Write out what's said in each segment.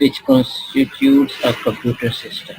which constitutes a computer system,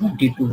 22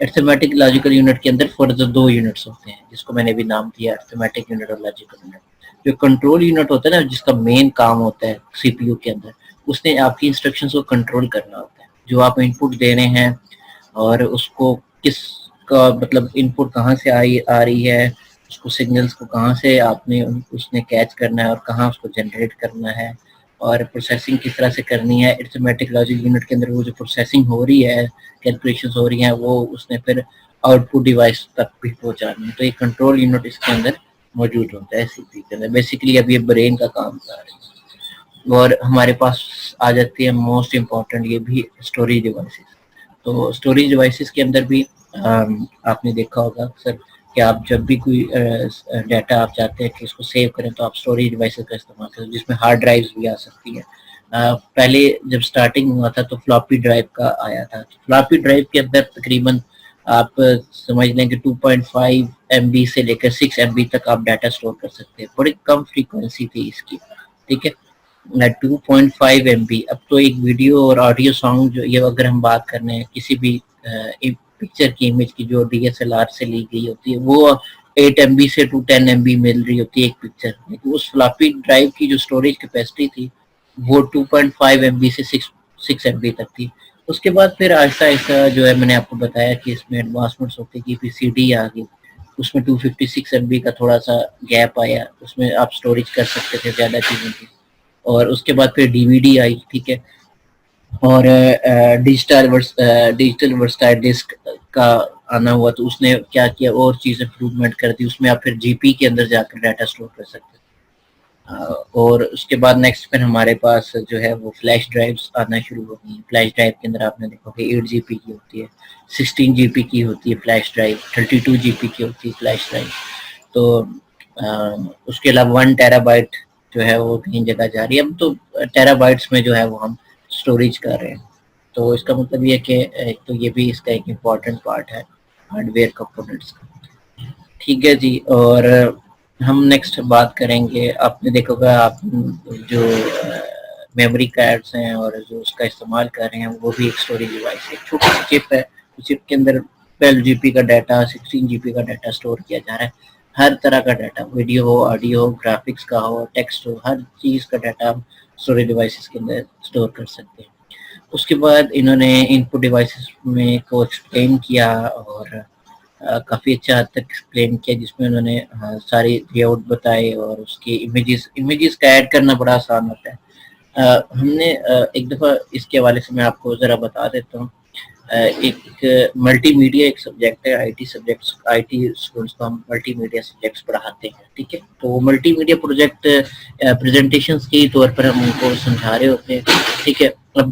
arithmetic logical unit کے اندر further 2 units ہوتے ہیں جس کو میں نے بھی نام دیا ارتھمیٹک یونٹ اور لاجیکل یونٹ. جو کنٹرول یونٹ ہوتا ہے نا جس کا مین کام ہوتا ہے سی پی یو کے اندر, اس نے آپ کی انسٹرکشنز کو کنٹرول کرنا ہوتا ہے. جو آپ ان پٹ دے رہے ہیں اور اس کو کس کا مطلب ان پٹ کہاں سے آ رہی ہے, اس کو سگنلز کو کہاں سے آپ نے اس نے کیچ کرنا ہے اور کہاں اس کو جنریٹ کرنا ہے اور پروسیسنگ کس طرح سے کرنی ہے. ارتھمیٹک لاجک یونٹ کے اندر وہ جو پروسیسنگ ہو رہی ہے, کیلکولیشنز ہو رہی ہیں, وہ اس نے پھر آؤٹ پٹ ڈیوائس تک بھی پہنچانی ہے. تو یہ کنٹرول یونٹ اس کے اندر موجود ہوتا ہے سی پی کے اندر. بیسیکلی اب یہ برین کا کام کر رہا ہے. اور ہمارے پاس آ جاتی ہے موسٹ امپورٹنٹ یہ بھی اسٹوریج ڈیوائسز. تو اسٹوریج ڈیوائسز کے اندر بھی آپ نے دیکھا ہوگا اکثر کہ آپ جب بھی کوئی ڈیٹا آپ چاہتے ہیں کہ اس کو سیو کریں تو آپ اسٹوریج ڈیوائسز کا استعمال کریں جس میں ہارڈ ڈرائیوز بھی آ سکتی ہے. پہلے جب سٹارٹنگ ہوا تھا تو فلاپی ڈرائیو کا آیا تھا. فلاپی ڈرائیو کے اندر تقریباً آپ سمجھ لیں کہ 2.5 MB سے لے کر 6 MB تک آپ ڈیٹا اسٹور کر سکتے ہیں. بڑی کم فریکوینسی تھی اس کی, ٹھیک ہے. 2.5 MB. اب تو ایک ویڈیو اور آڈیو سانگ جو یہ اگر ہم بات کرنے ہیں کسی بھی پکچر کی امیج کی جو DSLR سے لی گئی ہوتی ہے وہ 8 MB سے 10 MB مل رہی ہوتی ہے ایک پکچر. لیکن اس فلاپی ڈرائیو کی جو اسٹوریج کیپیسٹی تھی وہ 2.5 MB سے 6 MB تک تھی. اس کے بعد پھر آہستہ آہستہ جو ہے میں نے آپ کو بتایا کہ اس میں ایڈوانسمنٹس ہوتی کہ پھر CD آ گئی, اس میں 256 MB کا تھوڑا سا گیپ آیا, اس میں آپ اسٹوریج کر سکتے تھے زیادہ چیزوں کی. اور اس کے بعد پھر DVD آئی, ٹھیک ہے. اور ڈیجیٹل ورسٹائل ڈسک کا آنا ہوا تو اس نے کیا کیا اور چیزیں امپروومنٹ کر دی. اس میں آپ پھر GP کے اندر جا کر ڈیٹا اسٹور کر سکتے ہیں. اور اس کے بعد نیکسٹ پھر ہمارے پاس جو ہے وہ فلیش ڈرائیوز آنا شروع ہو گئی. فلیش ڈرائیو کے اندر آپ نے دیکھا کہ 8 GB کی ہوتی ہے, 16 GB کی ہوتی ہے فلیش ڈرائیو, 32 GB کی ہوتی ہے فلیش ڈرائیو. تو اس کے علاوہ 1 TB جو ہے وہ کہیں جگہ جا رہی ہے. اب تو ٹیرا بائٹس میں جو ہے وہ ہم اسٹوریج کر رہے ہیں. تو اس کا مطلب یہ کہ تو یہ بھی اس کا ایک امپورٹنٹ پارٹ ہے ہارڈ ویئر کمپوننٹس کا, ٹھیک ہے جی. اور ہم نیکسٹ بات کریں گے, آپ نے دیکھا ہوگا آپ جو میموری کارڈز ہیں اور جو اس کا استعمال کر رہے ہیں وہ بھی ایک اسٹوریج ڈیوائس ہے. چھوٹی سی چپ ہے, چپ کے اندر 12 GB کا ڈیٹا, 16 GB کا ڈیٹا اسٹور کیا جا رہا ہے. ہر طرح کا ڈیٹا, ویڈیو ہو, آڈیو ہو, گرافکس کا ہو, ٹیکسٹ ہو, ہر چیز کا ڈیٹا ہم اسٹوریج ڈیوائسز کے اندر اسٹور کر سکتے ہیں. اس کے بعد انہوں نے ان پٹ ڈیوائسز میں کو ایکسپلین کیا اور کافی اچھا حد تک ایکسپلین کیا جس میں انہوں نے ساری لے آؤٹ بتائے اور اس کی امیجز کا ایڈ کرنا بڑا آسان ہوتا ہے. ہم نے ایک دفعہ اس کے حوالے سے میں آپ کو ذرا بتا دیتا ہوں. ایک ملٹی میڈیا ایک سبجیکٹ ہے, آئی ٹی اسٹوڈنٹس کو ہم ملٹی میڈیا سبجیکٹس پڑھاتے ہیں, ٹھیک ہے. تو ملٹی میڈیا پروجیکٹ پریزنٹیشنز کے طور پر ہم ان کو سمجھا رہے ہوتے ہیں, ٹھیک ہے. اب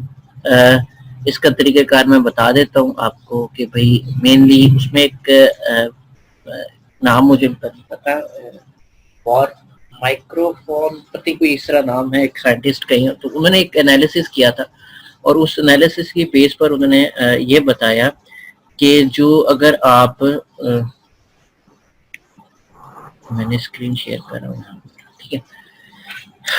اس کا طریقہ کار میں بتا دیتا ہوں آپ کو کہ بھئی مینلی اس میں ایک نام مجھے پتا اور مائکرو فون پتی کوئی اس طرح نام ہے, ایک سائنٹسٹ کہیں, تو انہوں نے ایک انالیسس کیا تھا اور اس انالیسس کی بیس پر انہوں نے یہ بتایا کہ جو اگر آپ میں نے اسکرین شیئر کر رہا ہوں, ٹھیک ہے.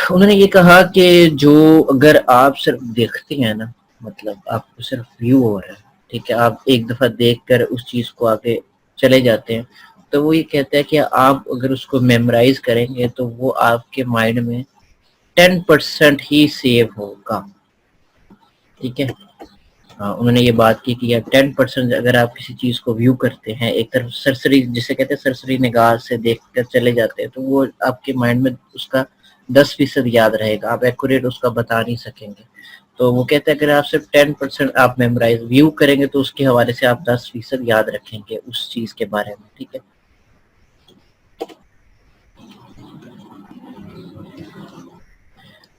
انہوں نے یہ کہا کہ جو اگر آپ صرف دیکھتے ہیں نا, مطلب آپ کو صرف ویو ہو رہا ہے, ٹھیک ہے, آپ ایک دفعہ دیکھ کر اس چیز کو آگے چلے جاتے ہیں, تو وہ یہ کہتا ہے کہ آپ اگر اس کو میمورائز کریں گے تو وہ آپ کے مائنڈ میں 10% ہی سیو ہوگا, ٹھیک ہے. انہوں نے یہ بات کی کہ 10% اگر آپ کسی چیز کو ویو کرتے ہیں ایک طرف سرسری جسے کہتے ہیں سرسری نگاہ سے دیکھ کر چلے جاتے ہیں, تو وہ آپ کے مائنڈ میں اس کا 10% یاد رہے گا, آپ ایکوریٹ اس کا بتا نہیں سکیں گے. تو وہ کہتے ہیں اگر آپ صرف 10% آپ میمورائز ویو کریں گے تو اس کے حوالے سے آپ 10% یاد رکھیں گے اس چیز کے بارے میں, ٹھیک ہے.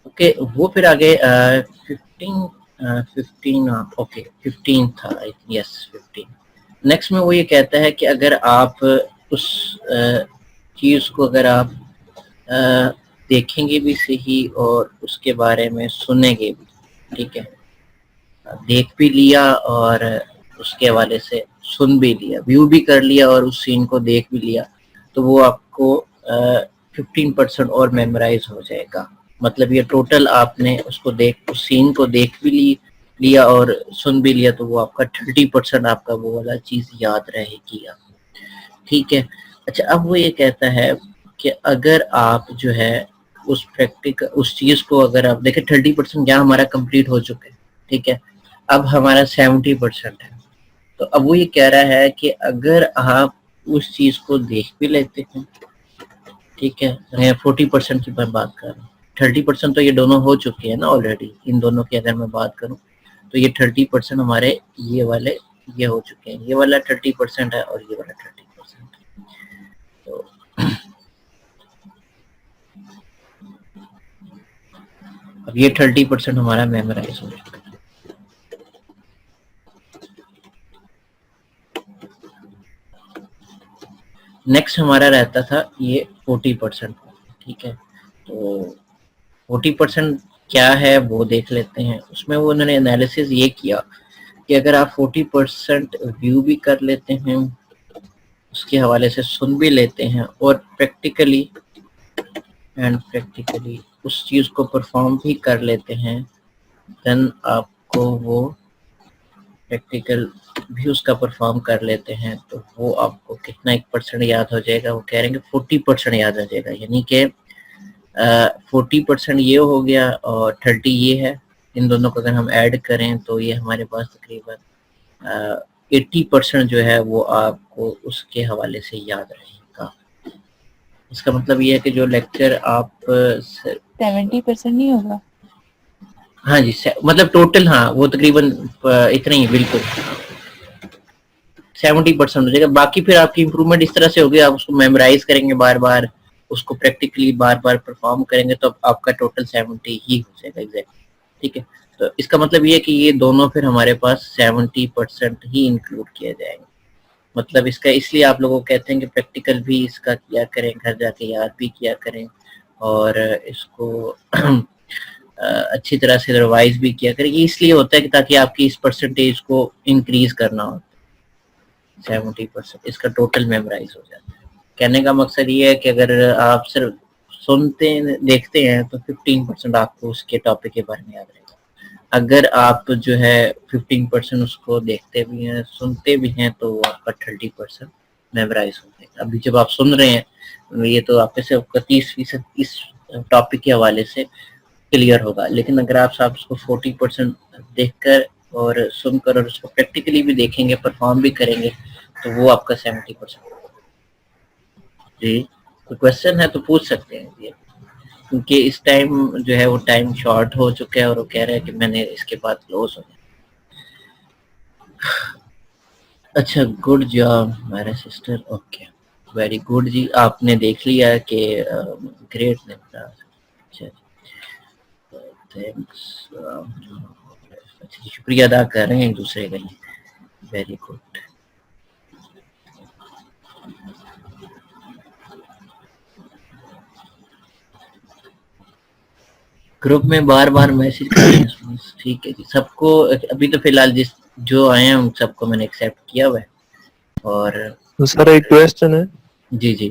اوکے, وہ پھر آگے 15 اوکے 15 تھا, یس 15. نیکسٹ میں وہ یہ کہتا ہے کہ اگر آپ اس چیز کو اگر آپ دیکھیں گے بھی صحیح اور اس کے بارے میں سنیں گے بھی, ٹھیک ہے, دیکھ بھی لیا اور اس کے حوالے سے سن بھی لیا, ویو بھی کر لیا اور اس سین کو دیکھ بھی لیا, تو وہ آپ کو 15% اور میمورائز ہو جائے گا. مطلب یہ ٹوٹل آپ نے اس کو اس سین کو دیکھ بھی لی لیا اور سن بھی لیا تو وہ آپ کا 30% آپ کا وہ والا چیز یاد رہے گی. ٹھیک ہے. اچھا اب وہ یہ کہتا ہے کہ اگر آپ جو ہے اس چیز کو اگر آپ دیکھیں 30% یہاں ہمارا کمپلیٹ ہو چکا ہے. ٹھیک ہے. اب ہمارا 70% ہے. تو اب وہ یہ کہہ رہا ہے کہ اگر آپ اس چیز کو دیکھ بھی لیتے ہیں, ٹھیک ہے, 40% کی میں بات کر رہا ہوں, 30% تو یہ دونوں ہو چکے ہیں نا آلریڈی. ان دونوں کی اگر میں بات کروں تو یہ 30% ہمارے یہ والے یہ ہو چکے ہیں. یہ والا 30% ہے اور یہ والا 30%. تو اب یہ 30% ہمارا میمورائز ہو چکا ہے. نیکسٹ ہمارا رہتا تھا یہ 40%. ٹھیک ہے. تو 40% کیا ہے وہ دیکھ لیتے ہیں. اس میں وہ انہوں نے انالیسز یہ کیا کہ اگر آپ 40% ویو بھی کر لیتے ہیں, اس کے حوالے سے سن بھی لیتے ہیں, اور پریکٹیکلی اس چیز کو پرفارم بھی کر لیتے ہیں, دین آپ کو وہ پریکٹیکل بھی اس کا پرفارم کر لیتے ہیں تو وہ آپ کو کتنا 1% یاد ہو جائے گا. وہ کہہ رہے ہیں کہ 40% یاد آ جائے گا. یعنی کہ 40% یہ ہو گیا اور 30 یہ ہے. ان دونوں کو اگر ہم ایڈ کریں تو یہ ہمارے پاس تقریباً 80% جو ہے وہ آپ کو اس کے حوالے سے یاد رہے گا. اس کا مطلب یہ ہے کہ جو لیکچر آپ 70% نہیں ہوگا. ہاں جی مطلب ٹوٹل, ہاں وہ تقریباً اتنا ہی بالکل 70% ہو جائے گا. باقی پھر آپ کی امپروومنٹ اس طرح سے ہوگی, آپ اس کو میمورائز کریں گے بار بار, اس کو پریکٹیکلی بار بار پرفارم کریں گے تو آپ کا ٹوٹل 70 ہی ہو جائے گا ایگزیکٹ. ٹھیک ہے. تو اس کا مطلب یہ ہے کہ یہ دونوں پھر ہمارے پاس 70% ہی انکلوڈ کیا جائے گا. مطلب اس کا اس لیے آپ لوگوں کو کہتے ہیں کہ پریکٹیکل بھی اس کا کیا کریں, گھر جا کے یاد بھی کیا کریں, اور اس کو اچھی طرح سے ریوائز بھی کیا کریں. یہ اس لیے ہوتا ہے کہ تاکہ آپ کی اس پرسنٹیج کو انکریز کرنا ہو. 70% اس کا ٹوٹل میمورائز ہو جاتا ہے. کہنے کا مقصد یہ ہے کہ اگر آپ صرف سنتے دیکھتے ہیں تو 15% آپ کو اس کے ٹاپک کے بارے میں یاد رہے گا. اگر آپ جو ہے 15% اس کو دیکھتے بھی ہیں سنتے بھی ہیں تو آپ کا 30% میمورائز ہو جائے گا. ابھی جب آپ سن رہے ہیں یہ تو آپ سے 30% اس ٹاپک کے حوالے سے کلیئر ہوگا, لیکن اگر آپ صاحب اس کو 40% دیکھ کر اور سن کر اور اس کو پریکٹیکلی بھی دیکھیں گے, پرفارم بھی کریں گے تو وہ آپ کا 70%. جی کوئی کوشچن ہے تو پوچھ سکتے ہیں جی, کیونکہ اس ٹائم جو ہے وہ ٹائم شارٹ ہو چکا ہے اور وہ کہہ رہے ہیں کہ میں نے اس کے بعد کلوز ہو جائے. اچھا گڈ جاب میرے سسٹر. اوکے ویری گڈ جی, آپ نے دیکھ لیا کہ گریٹ. اچھا تھینکس, شکریہ ادا کر رہے ہیں ایک دوسرے کا. Very good. گروپ میں بار بار میسج کر رہے ہیں. ٹھیک ہے جی, سب کو ابھی تو فی الحال جو آئے ہیں ان سب کو میں نے ایکسیپٹ کیا ہوا ہے. اور سر ایک کویسچن ہے. جی جی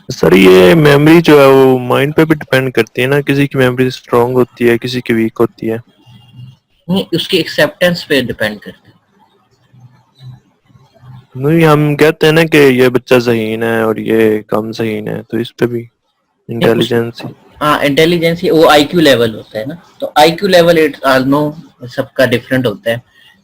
سر یہ میموری جو ہے وہ مائنڈ پہ بھی ڈیپینڈ کرتی ہے نا, کسی کی میموری اسٹرانگ ہوتی ہے کسی کی ویک ہوتی ہے. نہیں, اس کی ایکسیپٹنس پہ ڈیپینڈ کرتا ہے. نہیں ہم کہتے ہیں نا کہ یہ بچہ ذہین ہے اور یہ کم ذہین ہے, تو اس پہ بھی نہیں اس انٹیلیجنس. ہاں انٹیلیجنس وہ آئی کیو لیول ہوتا ہے نا, تو آئی کیو لیول سب کا ڈفرینٹ ہوتا ہے.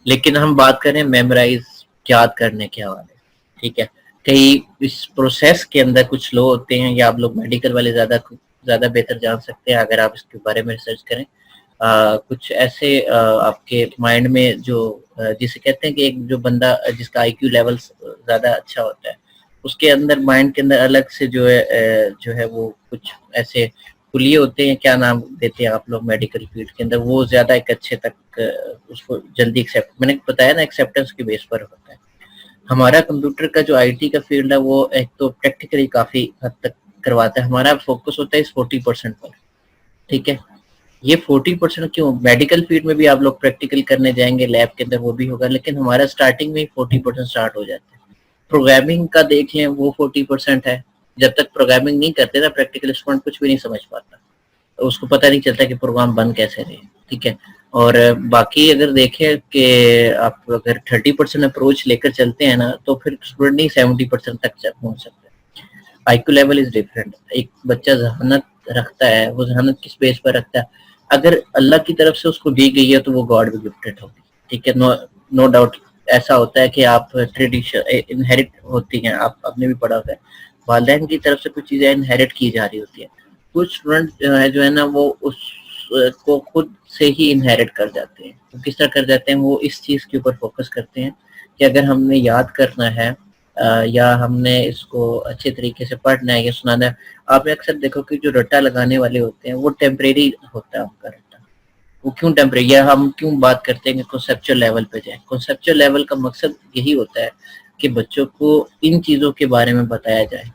لیکن ہم بات کریں میمورائز یاد کرنے کے حوالے. ٹھیک ہے. کئی اس پروسیس کے اندر کچھ لوگ ہوتے ہیں, یا آپ لوگ میڈیکل والے زیادہ بہتر جان سکتے ہیں اگر آپ اس کے بارے میں ریسرچ کریں. کچھ ایسے آپ کے مائنڈ میں جو جسے کہتے ہیں کہ ایک جو بندہ جس کا آئی کیو لیول زیادہ اچھا ہوتا ہے, اس کے اندر مائنڈ کے اندر الگ سے جو ہے وہ کچھ ایسے کلیے ہوتے ہیں, کیا نام دیتے ہیں آپ لوگ میڈیکل فیلڈ کے اندر, وہ زیادہ ایک اچھے تک اس کو جلدی ایکسیپٹ, میں نے بتایا نا ایکسیپٹنس کے بیس پر ہوتا ہے. ہمارا کمپیوٹر کا جو آئی ٹی کا فیلڈ ہے وہ ایک تو پریکٹیکلی کافی حد تک کرواتا ہے. ہمارا فوکس ہوتا ہے اس 40% پر. ٹھیک ہے. یہ 40% کیوں, میڈیکل فیلڈ میں بھی آپ لوگ پریکٹیکل کرنے جائیں گے لیب کے اندر وہ بھی ہوگا, لیکن ہمارا اسٹارٹنگ میں 40% اسٹارٹ ہو جاتا ہے. پروگرامنگ کا دیکھیں وہ 40% ہے. جب تک پروگرامنگ نہیں کرتے نا پریکٹیکل اسٹوڈنٹ کچھ بھی نہیں سمجھ پاتا, اس کو پتہ نہیں چلتا کہ پروگرام بن کیسے رہے. ٹھیک ہے. اور باقی اگر دیکھیں کہ آپ اگر 30% اپروچ لے کر چلتے ہیں نا تو پھر اسٹوڈنٹ نہیں 70% تک پہنچ سکتے. آئی کیو لیول از ڈفرینٹ. ایک بچہ ذہانت رکھتا ہے, وہ ذہانت کس بیس پر رکھتا ہے, اگر اللہ کی طرف سے اس کو دی گئی ہے تو وہ گاڈ بھی گفٹڈ ہوگی. ٹھیک ہے, نو ڈاؤٹ. ایسا ہوتا ہے کہ آپ ٹریڈیشن انہیریٹ ہوتی ہیں, آپ نے بھی پڑھا ہوتا ہے, والدین کی طرف سے کچھ چیزیں انہیریٹ کی جا رہی ہوتی ہیں. کچھ اسٹوڈنٹ جو ہے نا وہ اس کو خود سے ہی انہیریٹ کر جاتے ہیں. کس طرح کر جاتے ہیں, وہ اس چیز کے اوپر فوکس کرتے ہیں کہ اگر ہم نے یاد کرنا ہے یا ہم نے اس کو اچھے طریقے سے پڑھنا ہے یا سنانا ہے. آپ نے اکثر دیکھو کہ جو رٹا لگانے والے ہوتے ہیں وہ ٹیمپریری ہوتا ہے ان کا رٹا. وہ کیوں ٹیمپریری, یا ہم کیوں بات کرتے ہیں کہ کنسیپچل لیول پہ جائیں. کنسیپچل لیول کا مقصد یہی ہوتا ہے کہ بچوں کو ان چیزوں کے بارے میں بتایا جائے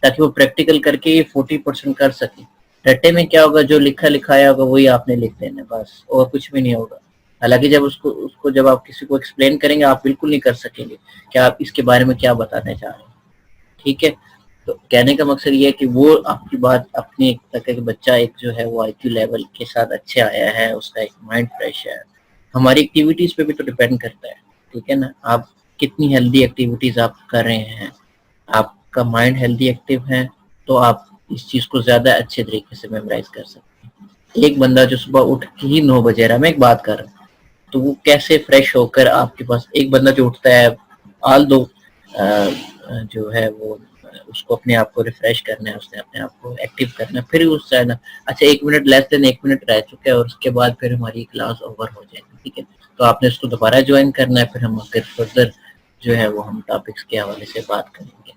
تاکہ وہ پریکٹیکل کر کے یہ 40% کر سکیں. رٹے میں کیا ہوگا, جو لکھا لکھایا ہوگا وہی آپ نے لکھ دینا بس, اور کچھ بھی نہیں ہوگا. حالانکہ جب اس کو جب آپ کسی کو ایکسپلین کریں گے آپ بالکل نہیں کر سکیں گے کہ آپ اس کے بارے میں کیا بتانا چاہ رہے ہیں. ٹھیک ہے, تو کہنے کا مقصد یہ ہے کہ وہ آپ کی بات اپنی تک ہے کہ بچہ ایک جو ہے وہ آئی کیو لیول کے ساتھ اچھے آیا ہے, اس کا ایک مائنڈ فریش ہے. ہماری ایکٹیویٹیز پہ بھی تو ڈیپینڈ کرتا ہے. ٹھیک ہے نا, آپ کتنی ہیلدی ایکٹیویٹیز آپ کر رہے ہیں, آپ کا مائنڈ ہیلدی ایکٹیو ہے تو آپ اس چیز کو زیادہ اچھے طریقے سے میمورائز کر سکتے ہیں. ایک بندہ جو صبح اٹھ کے ہی 9 بجے رہا, میں ایک بات کر رہا ہوں, تو وہ کیسے فریش ہو کر آپ کے پاس, ایک بندہ جو اٹھتا ہے آل دو جو ہے وہ اس کو اپنے آپ کو ریفریش کرنا ہے, اس نے اپنے آپ کو ایکٹیو کرنا ہے, پھر اس سے نا اچھا 1 منٹ لیس دین 1 منٹ رہ چکا ہے اور اس کے بعد پھر ہماری کلاس اوور ہو جائے گی. ٹھیک ہے, تو آپ نے اس کو دوبارہ جوائن کرنا ہے, پھر ہم پھر فردر جو ہے وہ ہم ٹاپکس کے حوالے سے بات کریں گے.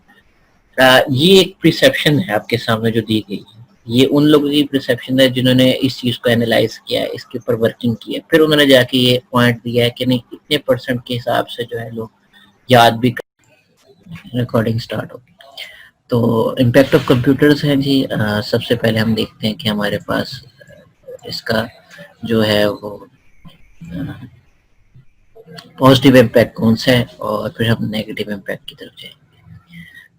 یہ ایک پرسیپشن ہے آپ کے سامنے جو دی گئی ہے, یہ ان لوگوں کی پرسیپشن ہے جنہوں نے اس چیز کو انالائز کیا ہے, اس کے اوپر ورکنگ کی ہے, پھر انہوں نے جا کے یہ پوائنٹ دیا ہے کہ نہیں اتنے % کے حساب سے جو ہے لوگ یاد بھی. ریکارڈنگ سٹارٹ ہوگی. تو امپیکٹ آف کمپیوٹرز ہیں جی. سب سے پہلے ہم دیکھتے ہیں کہ ہمارے پاس اس کا جو ہے وہ پازیٹیو امپیکٹ کون سا ہے, اور پھر ہم نیگیٹو امپیکٹ کی طرف جائیں گے.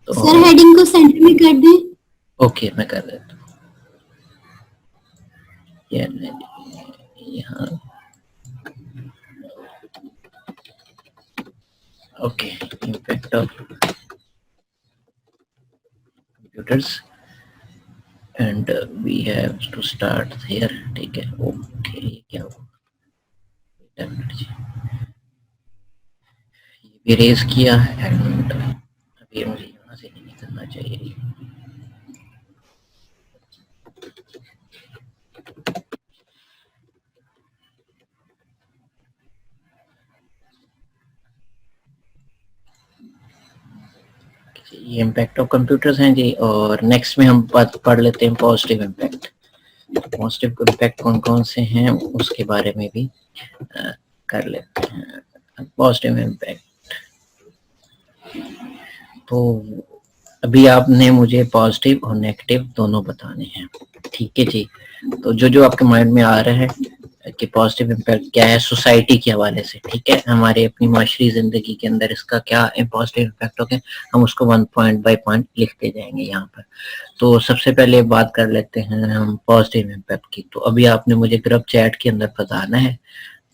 تو سر ہیڈنگ کو سینٹر میں کر دیں. اوکے, میں کر دیتا ہوں. یہاں okay, impact of computers and we have to start here. ٹھیک ہے, اوکے, کیا ہوا یہ ریز کیا اینڈ ابھی مجھے یہاں سے نہیں کرنا چاہیے. یہ امپیکٹ آف کمپیوٹرز ہیں جی. اور نیکسٹ میں ہم پڑھ لیتے ہیں پازیٹیو امپیکٹ. پازیٹیو امپیکٹ کون کون سے ہیں اس کے بارے میں بھی کر لیتے ہیں. پازیٹیو امپیکٹ تو ابھی آپ نے مجھے پازیٹیو اور نیگیٹو دونوں بتانے ہیں. ٹھیک ہے جی, تو جو آپ کے مائنڈ میں آ رہا ہے کہ پازیٹیو امپیکٹ کیا ہے سوسائٹی کے حوالے سے, ٹھیک ہے, ہمارے اپنی معاشری زندگی کے اندر اس کا کیا پازیٹیو امپیکٹ ہوگا, ہم اس کو 1 پوائنٹ بائی پوائنٹ لکھتے جائیں گے یہاں پر. تو سب سے پہلے بات کر لیتے ہیں ہم پازیٹیو امپیکٹ کی. تو ابھی آپ نے مجھے گروپ چیٹ کے اندر بتانا ہے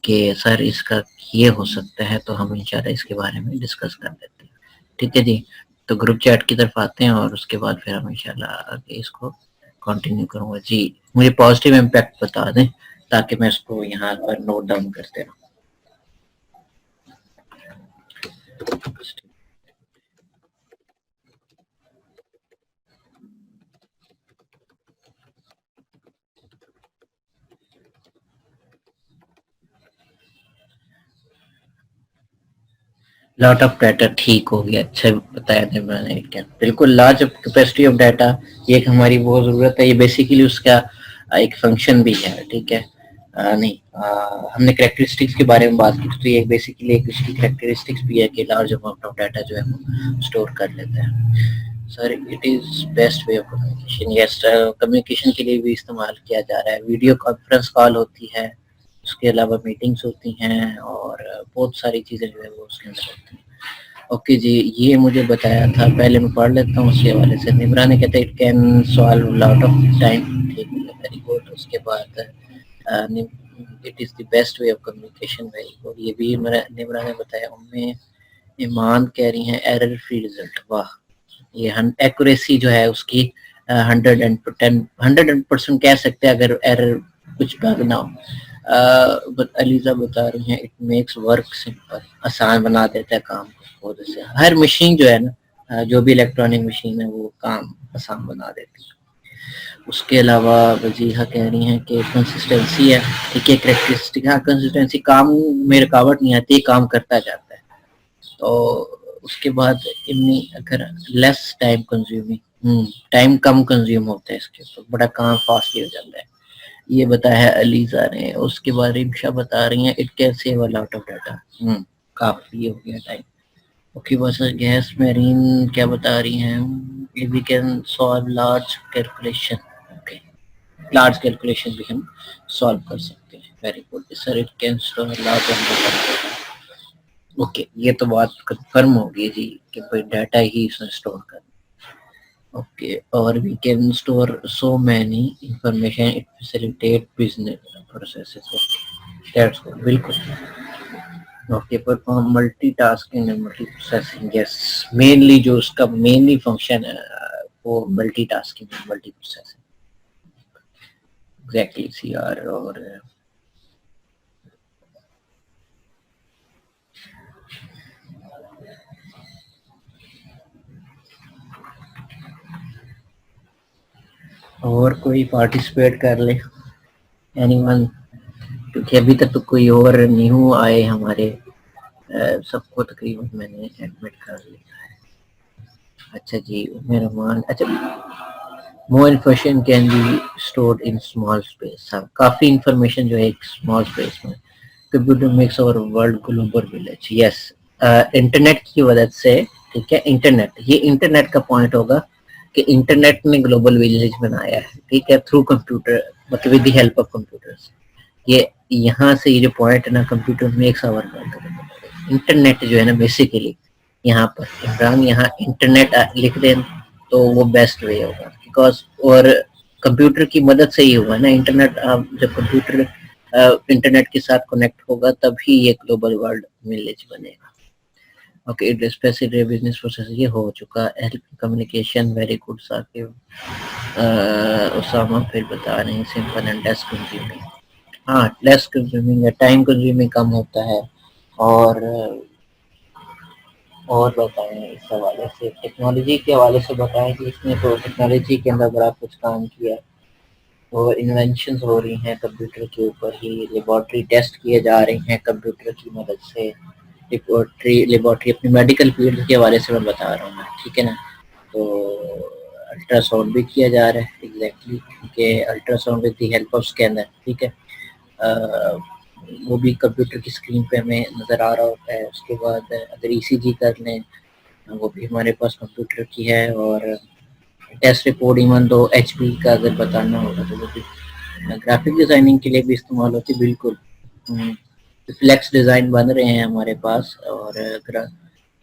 کہ سر اس کا یہ ہو سکتا ہے, تو ہم انشاءاللہ اس کے بارے میں ڈسکس کر لیتے ہیں. ٹھیک ہے جی, تو گروپ چیٹ کی طرف آتے ہیں اور اس کے بعد پھر ہم انشاءاللہ آگے اس کو کنٹینیو کروں گا. جی مجھے پازیٹیو امپیکٹ بتا دیں تاکہ میں اس کو یہاں پر نوٹ ڈاؤن کرتے رہوں. لاٹ آف ڈیٹا, ٹھیک ہو گیا, اچھا بتایا تھا میں نے. کیا بالکل, لارج کیپیسٹی آف ڈیٹا یہ ایک ہماری بہت ضرورت ہے. یہ بیسیکلی اس کا ایک فنکشن بھی ہے. ٹھیک ہے, نہیں ہم نے کریکٹرسٹکس کے بارے میں بات کی تو یہ بیسیکلی ایک اس کی کریکٹرسٹکس بھی ہے کہ لارج اماؤنٹ آف ڈیٹا جو ہے وہ اسٹور کر لیتا ہے. Sir it is best way of communication. Yes, communication کے لیے بھی استعمال کیا جا رہا ہے. ویڈیو کانفرنس کال ہوتی ہے, اس کے علاوہ میٹنگز ہوتی ہیں اور بہت ساری چیزیں جو ہے وہ اس کے اندر ہوتی ہیں. اوکے جی, یہ مجھے بتایا تھا, پہلے میں پڑھ لیتا ہوں اس کے حوالے سے. نمران کہتے ہیں can solve lot of time. ٹھیک ہے, ویری گڈ. اس کے بعد it is the best way of communication. Very good. یہ بھی نمرہ نے بتایا. ایمان کہہ رہی ہیں ایرر فری رزلٹ. واہ, یہ ایکوریسی جو ہے اس کی 100% کہہ سکتے ہیں اگر ایرر کچھ بگ نہ ہو. علیزہ بتا رہی ہیں اٹ میکس ورک سمپل, آسان بنا دیتا ہے کام کو. بہت سے ہر مشین جو ہے نا, جو بھی الیکٹرانک مشین ہے وہ کام آسان بنا دیتی ہے. اس کے علاوہ وجیحہ کہہ رہی ہیں کہ کنسسٹنسی ہے, ایک ایک کریکٹرسٹک. ہاں کنسسٹنسی, کام میں رکاوٹ نہیں آتی, کام کرتا جاتا ہے. تو اس کے بعد اگر لیس ٹائم کنزیومنگ, ٹائم کم کنزیوم ہوتا ہے اس کے, تو بڑا کام فاسٹلی ہو جاتا ہے. یہ بتایا ہے علیزہ نے. اس کے بعد رمشا بتا رہی ہیں it can save a lot of data. کافی ہو گیا ٹائم. اوکے بس گیس میرین کیا بتا رہی ہیں, we can solve large calculation. Okay, large calculation بھی ہم سالو کر سکتے ہیں. Very good sir. It can store large data. Okay, یہ تو بات کنفرم ہوگی جی کہ کوئی ڈیٹا ہی اس میں اسٹور کرنا. اوکے, اور we can store so many information it facilitate business processes. That's good. بالکل. Okay, perform multitasking and multiprocessing. Yes, mainly جو اس کا مینلی فنکشن ہے وہ multitasking multiprocessing. Exactly sir. اور کوئی participate کر لے اینی ون, کیونکہ ابھی تک تو کوئی اور نیو آئے ہمارے, سب کو تقریباً میں نے ایڈمٹ کر لیا ہے. اچھا جی مہربان. اچھا, more information can be stored in small space. کافی انفارمیشن جو ہے ایک اسمال اسپیس میں. کمپیوٹر میکس اور world global village. Yes, internet کی وجہ سے. ٹھیک ہے, انٹرنیٹ, یہ انٹرنیٹ کا پوائنٹ ہوگا کہ انٹرنیٹ نے گلوبل ولیج بنایا ہے. ٹھیک ہے, تھرو کمپیوٹر, مطلب with the help of computers. یہ یہاں سے یہ جو پوائنٹ ہے نا, کمپیوٹر میکس اور انٹرنیٹ جو ہے نا بیسیکلی یہاں پر عمران یہاں انٹرنیٹ لکھ دیں تو وہ بیسٹ وے ہوگا. بیکاز اور کمپیوٹر کی مدد سے ہی ہوگا نا انٹرنیٹ. جب کمپیوٹر انٹرنیٹ کے ساتھ کنیکٹ ہوگا تبھی یہ گلوبل ورلڈ ولیج بنے گا. اوکے, اسپیسیفک بزنس پروسیس یہ ہو چکا. Communication. Very good Saqib. Usama پھر بتا رہے ہیں سمپل اینڈ لیس کنزیومنگ. ہاں, لیس کنزیومنگ ہے, ٹائم کنزیومنگ کم ہوتا ہے. اور بتائیں اس حوالے سے, ٹیکنالوجی کے حوالے سے بتائیں کہ اس نے تو ٹیکنالوجی کے اندر بڑا کچھ کام کیا. اور انوینشنز ہو رہی ہیں کمپیوٹر کے اوپر ہی. لیبارٹری ٹیسٹ کیے جا رہے ہیں کمپیوٹر کی مدد سے. لیبارٹری اپنی میڈیکل فیلڈ کے حوالے سے میں بتا رہا ہوں میں. ٹھیک ہے نا, تو الٹرا ساؤنڈ بھی کیا جا رہا ہے. ایگزیکٹلی, کہ ultra sound with the help of scanner. ٹھیک ہے, وہ بھی کمپیوٹر کی اسکرین پہ ہمیں نظر آ رہا ہوتا ہے. اس کے بعد اگر ای سی جی کر لیں وہ بھی ہمارے پاس کمپیوٹر کی ہے. اور ٹیسٹ رپورٹ ایون دو ایچ پی کا اگر بتانا ہوگا تو وہ بھی گرافک ڈیزائننگ کے لیے بھی استعمال ہوتی. بالکل, فلیکس ڈیزائن بن رہے ہیں ہمارے پاس. اور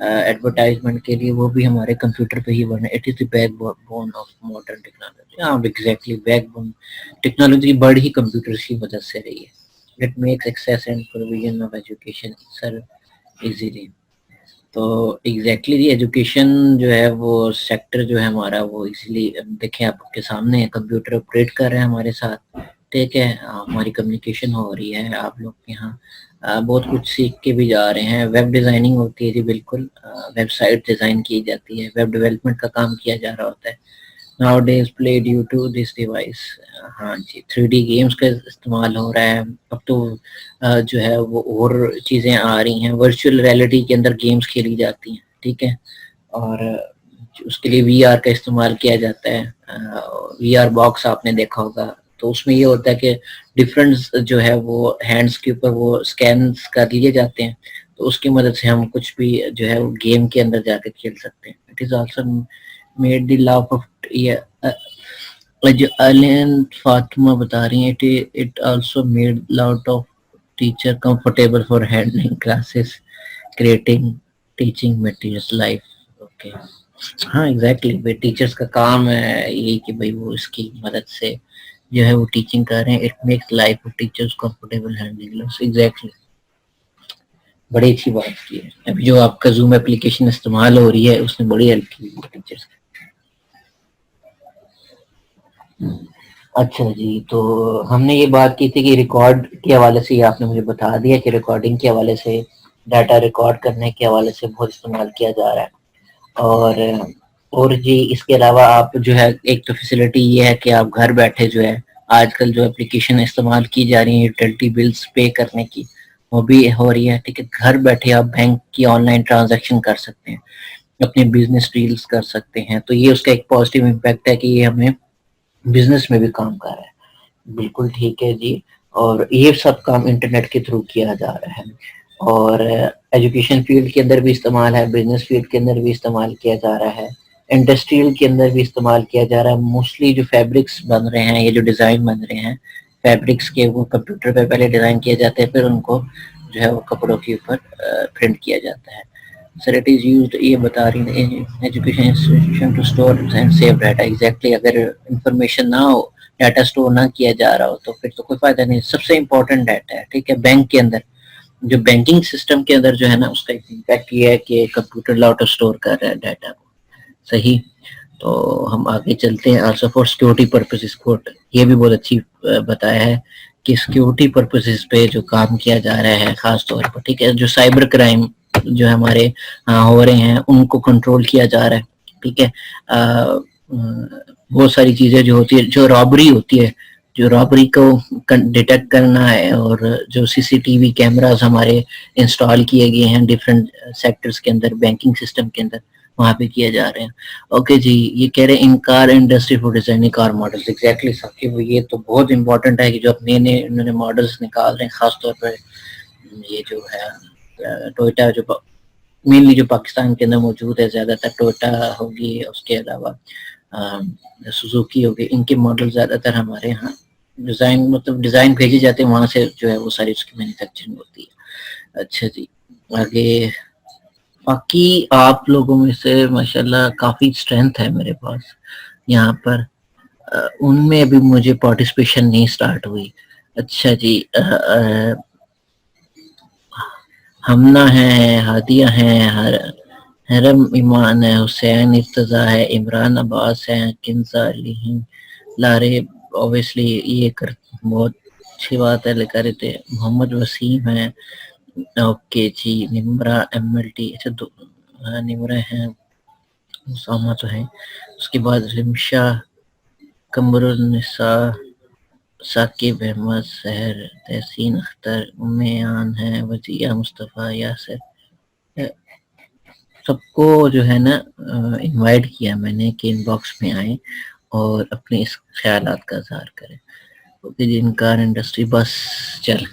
ایڈورٹائزمنٹ کے لیے وہ بھی ہمارے کمپیوٹر پہ ہی بنے. It is the back bone of modern technology. ہاں ایگزیکٹلی, بیک بون ٹیکنالوجی بڑھ ہی کمپیوٹر کی مدد سے رہی ہے. It makes access and provision of education sir easily. تو ایگزیکٹلی جی, ایجوکیشن جو ہے وہ سیکٹر جو ہے ہمارا وہ ایزیلی دیکھیں آپ کے سامنے, کمپیوٹر آپریٹ کر رہے ہیں ہمارے ساتھ. ٹھیک ہے, ہماری کمیونیکیشن ہو رہی ہے. آپ لوگ یہاں بہت کچھ سیکھ کے بھی جا رہے ہیں. ویب ڈیزائننگ ہوتی ہے جی, بالکل, ویب سائٹ ڈیزائن کی جاتی ہے. ویب ڈیولپمنٹ کا کام کیا جا رہا ہوتا ہے. Nowadays play due to this device. ہاں جی, 3D گیمز کا استعمال ہو رہا ہے اب تو. جو ہے وہ اور چیزیں آ رہی ہیں, ورچوئل ریئلٹی کے اندر گیمز کھیلی جاتی ہیں. ٹھیک ہے, اور اس کے لیے وی آر کا استعمال کیا جاتا ہے. وی آر باکس آپ نے دیکھا ہوگا, تو اس میں یہ ہوتا ہے کہ ڈفرنٹ جو ہے وہ ہینڈز کے اوپر وہ اسکینس کر لیے جاتے ہیں, تو اس کی مدد سے ہم کچھ بھی جو ہے وہ گیم کے اندر جا کے کھیل سکتے ہیں. It is also made the lot of. Fatima بتا رہی ہیں it also made lot of teacher comfortable for handling classes, creating teaching materials life. Okay, ہاں ایگزیکٹلی, ٹیچرز کا کام ہے یہی کہ بھائی وہ اس کی مدد سے جو ہے وہ ٹیچنگ کر رہے ہیں. It makes life of teachers comfortable handling learners. Exactly بڑی اچھی بات کی ہے. ابھی جو آپ کا زوم اپلیکیشن استعمال ہو رہی ہے اس نے بڑی ہیلپ کی ہے ٹیچرز کی. اچھا جی, تو ہم نے یہ بات کی تھی کہ ریکارڈ کے حوالے سے آپ نے مجھے بتا دیا کہ ریکارڈنگ کے حوالے سے, ڈاٹا ریکارڈ کرنے کے حوالے سے بہت استعمال کیا جا رہا ہے. اور جی اس کے علاوہ آپ جو ہے ایک تو فیسلٹی یہ ہے کہ آپ گھر بیٹھے جو ہے آج کل جو اپلیکیشن استعمال کی جا رہی ہیں یوٹیلٹی بلز پے کرنے کی وہ بھی ہو رہی ہے. ٹھیک ہے, گھر بیٹھے آپ بینک کی آن لائن ٹرانزیکشن کر سکتے ہیں, اپنے بزنس ڈیلز کر سکتے ہیں. تو یہ اس کا ایک پازیٹیو امپیکٹ ہے کہ یہ ہمیں بزنس میں بھی کام کر رہا ہے. بالکل ٹھیک ہے جی. اور یہ سب کام انٹرنیٹ کے تھرو کیا جا رہا ہے. اور ایجوکیشن فیلڈ کے اندر بھی استعمال ہے, بزنس فیلڈ کے اندر بھی استعمال کیا جا رہا ہے, انڈسٹریل کے اندر بھی استعمال کیا جا رہا ہے. موسٹلی جو فیبرکس بن رہے ہیں, یہ جو ڈیزائن بن رہے ہیں فیبرکس کے, وہ کمپیوٹر پہ پہلے ڈیزائن کیے جاتے ہیں, پھر ان کو جو ہے وہ کپڑوں کے اوپر پرنٹ کیا جاتا ہے. سر اٹ از یوزڈ, یہ بتا رہی ہیں education institution to store and save data. Exactly اگر انفارمیشن نہ ہو, ڈاٹا اسٹور نہ کیا جا رہا ہو تو پھر تو کوئی فائدہ نہیں. سب سے امپورٹنٹ ڈاٹا ہے. ٹھیک ہے, بینک کے اندر جو بینکنگ سسٹم کے اندر جو ہے نا اس کا امپیکٹ یہ ہے کہ کمپیوٹر لاؤٹ اسٹور کر رہا ہے ڈاٹا کو. صحیح, تو ہم آگے چلتے ہیں. آلسو فار سیکورٹی پرپسز, یہ بھی بہت اچھی بتایا ہے کہ سیکورٹی پرپسز پہ جو کام کیا جا رہا ہے خاص طور پر. ٹھیک ہے, جو سائبر کرائم جو ہمارے ہو رہے ہیں ان کو کنٹرول کیا جا رہا ہے. ٹھیک ہے, بہت ساری چیزیں جو ہوتی ہے, جو رابری ہوتی ہے, جو رابری کو ڈیٹیکٹ کرنا ہے, اور جو سی سی ٹی وی کیمراز ہمارے انسٹال کیے گئے ہیں ڈفرینٹ سیکٹرز کے اندر, بینکنگ سسٹم کے اندر, وہاں پہ کیا جا رہے ہیں. اوکے جی, یہ کہہ رہے ہیں ان کار انڈسٹری فور ڈیزائننگ کار ماڈلز. ایگزیکٹلی ثاقب, یہ تو بہت امپورٹنٹ ہے کہ جو اپنے انہوں نے ماڈلز نکال رہے ہیں, خاص طور پر یہ جو ہے ٹوئٹا, جو مینلی جو پاکستان کے اندر موجود ہے زیادہ تر ٹوئٹا ہوگی, اس کے علاوہ سوزوکی ہوگی, ان کے ماڈل زیادہ تر ہمارے یہاں ڈیزائن بھیجے جاتے ہیں, وہاں سے جو ہے وہ ساری اس کی مینوفیکچرنگ ہوتی ہے. اچھا جی, آگے باقی آپ لوگوں میں سے ماشاءاللہ کافی اسٹرینتھ ہے میرے پاس یہاں پر, ان میں ابھی مجھے پارٹیسپیشن نہیں سٹارٹ ہوئی. اچھا جی, ہمنا ہے, ہادیہ ہیں, حرم ایمان ہے, حسین ارتضیٰ ہے, عمران عباس ہے, کنزا علی ہیں, لارے اوبیسلی یہ بہت اچھی بات ہے لکھ رہے تھے. محمد وسیم ہے. اوکے جی, نمرہ ایم ایل ٹی, اچھا نمرہ ہیں, اسامہ تو ہے. اس کے بعد رمشا, قمر النساء, ثاقب احمد, سحر, تحسین اختر, امیان ہے, وزیہ مصطفیٰ, یاسر. سب کو جو ہے نا انوائٹ کیا میں نے کہ ان باکس میں آئیں اور اپنے اس خیالات کا اظہار کریں. اوکے جی, انکار انڈسٹری, بس چل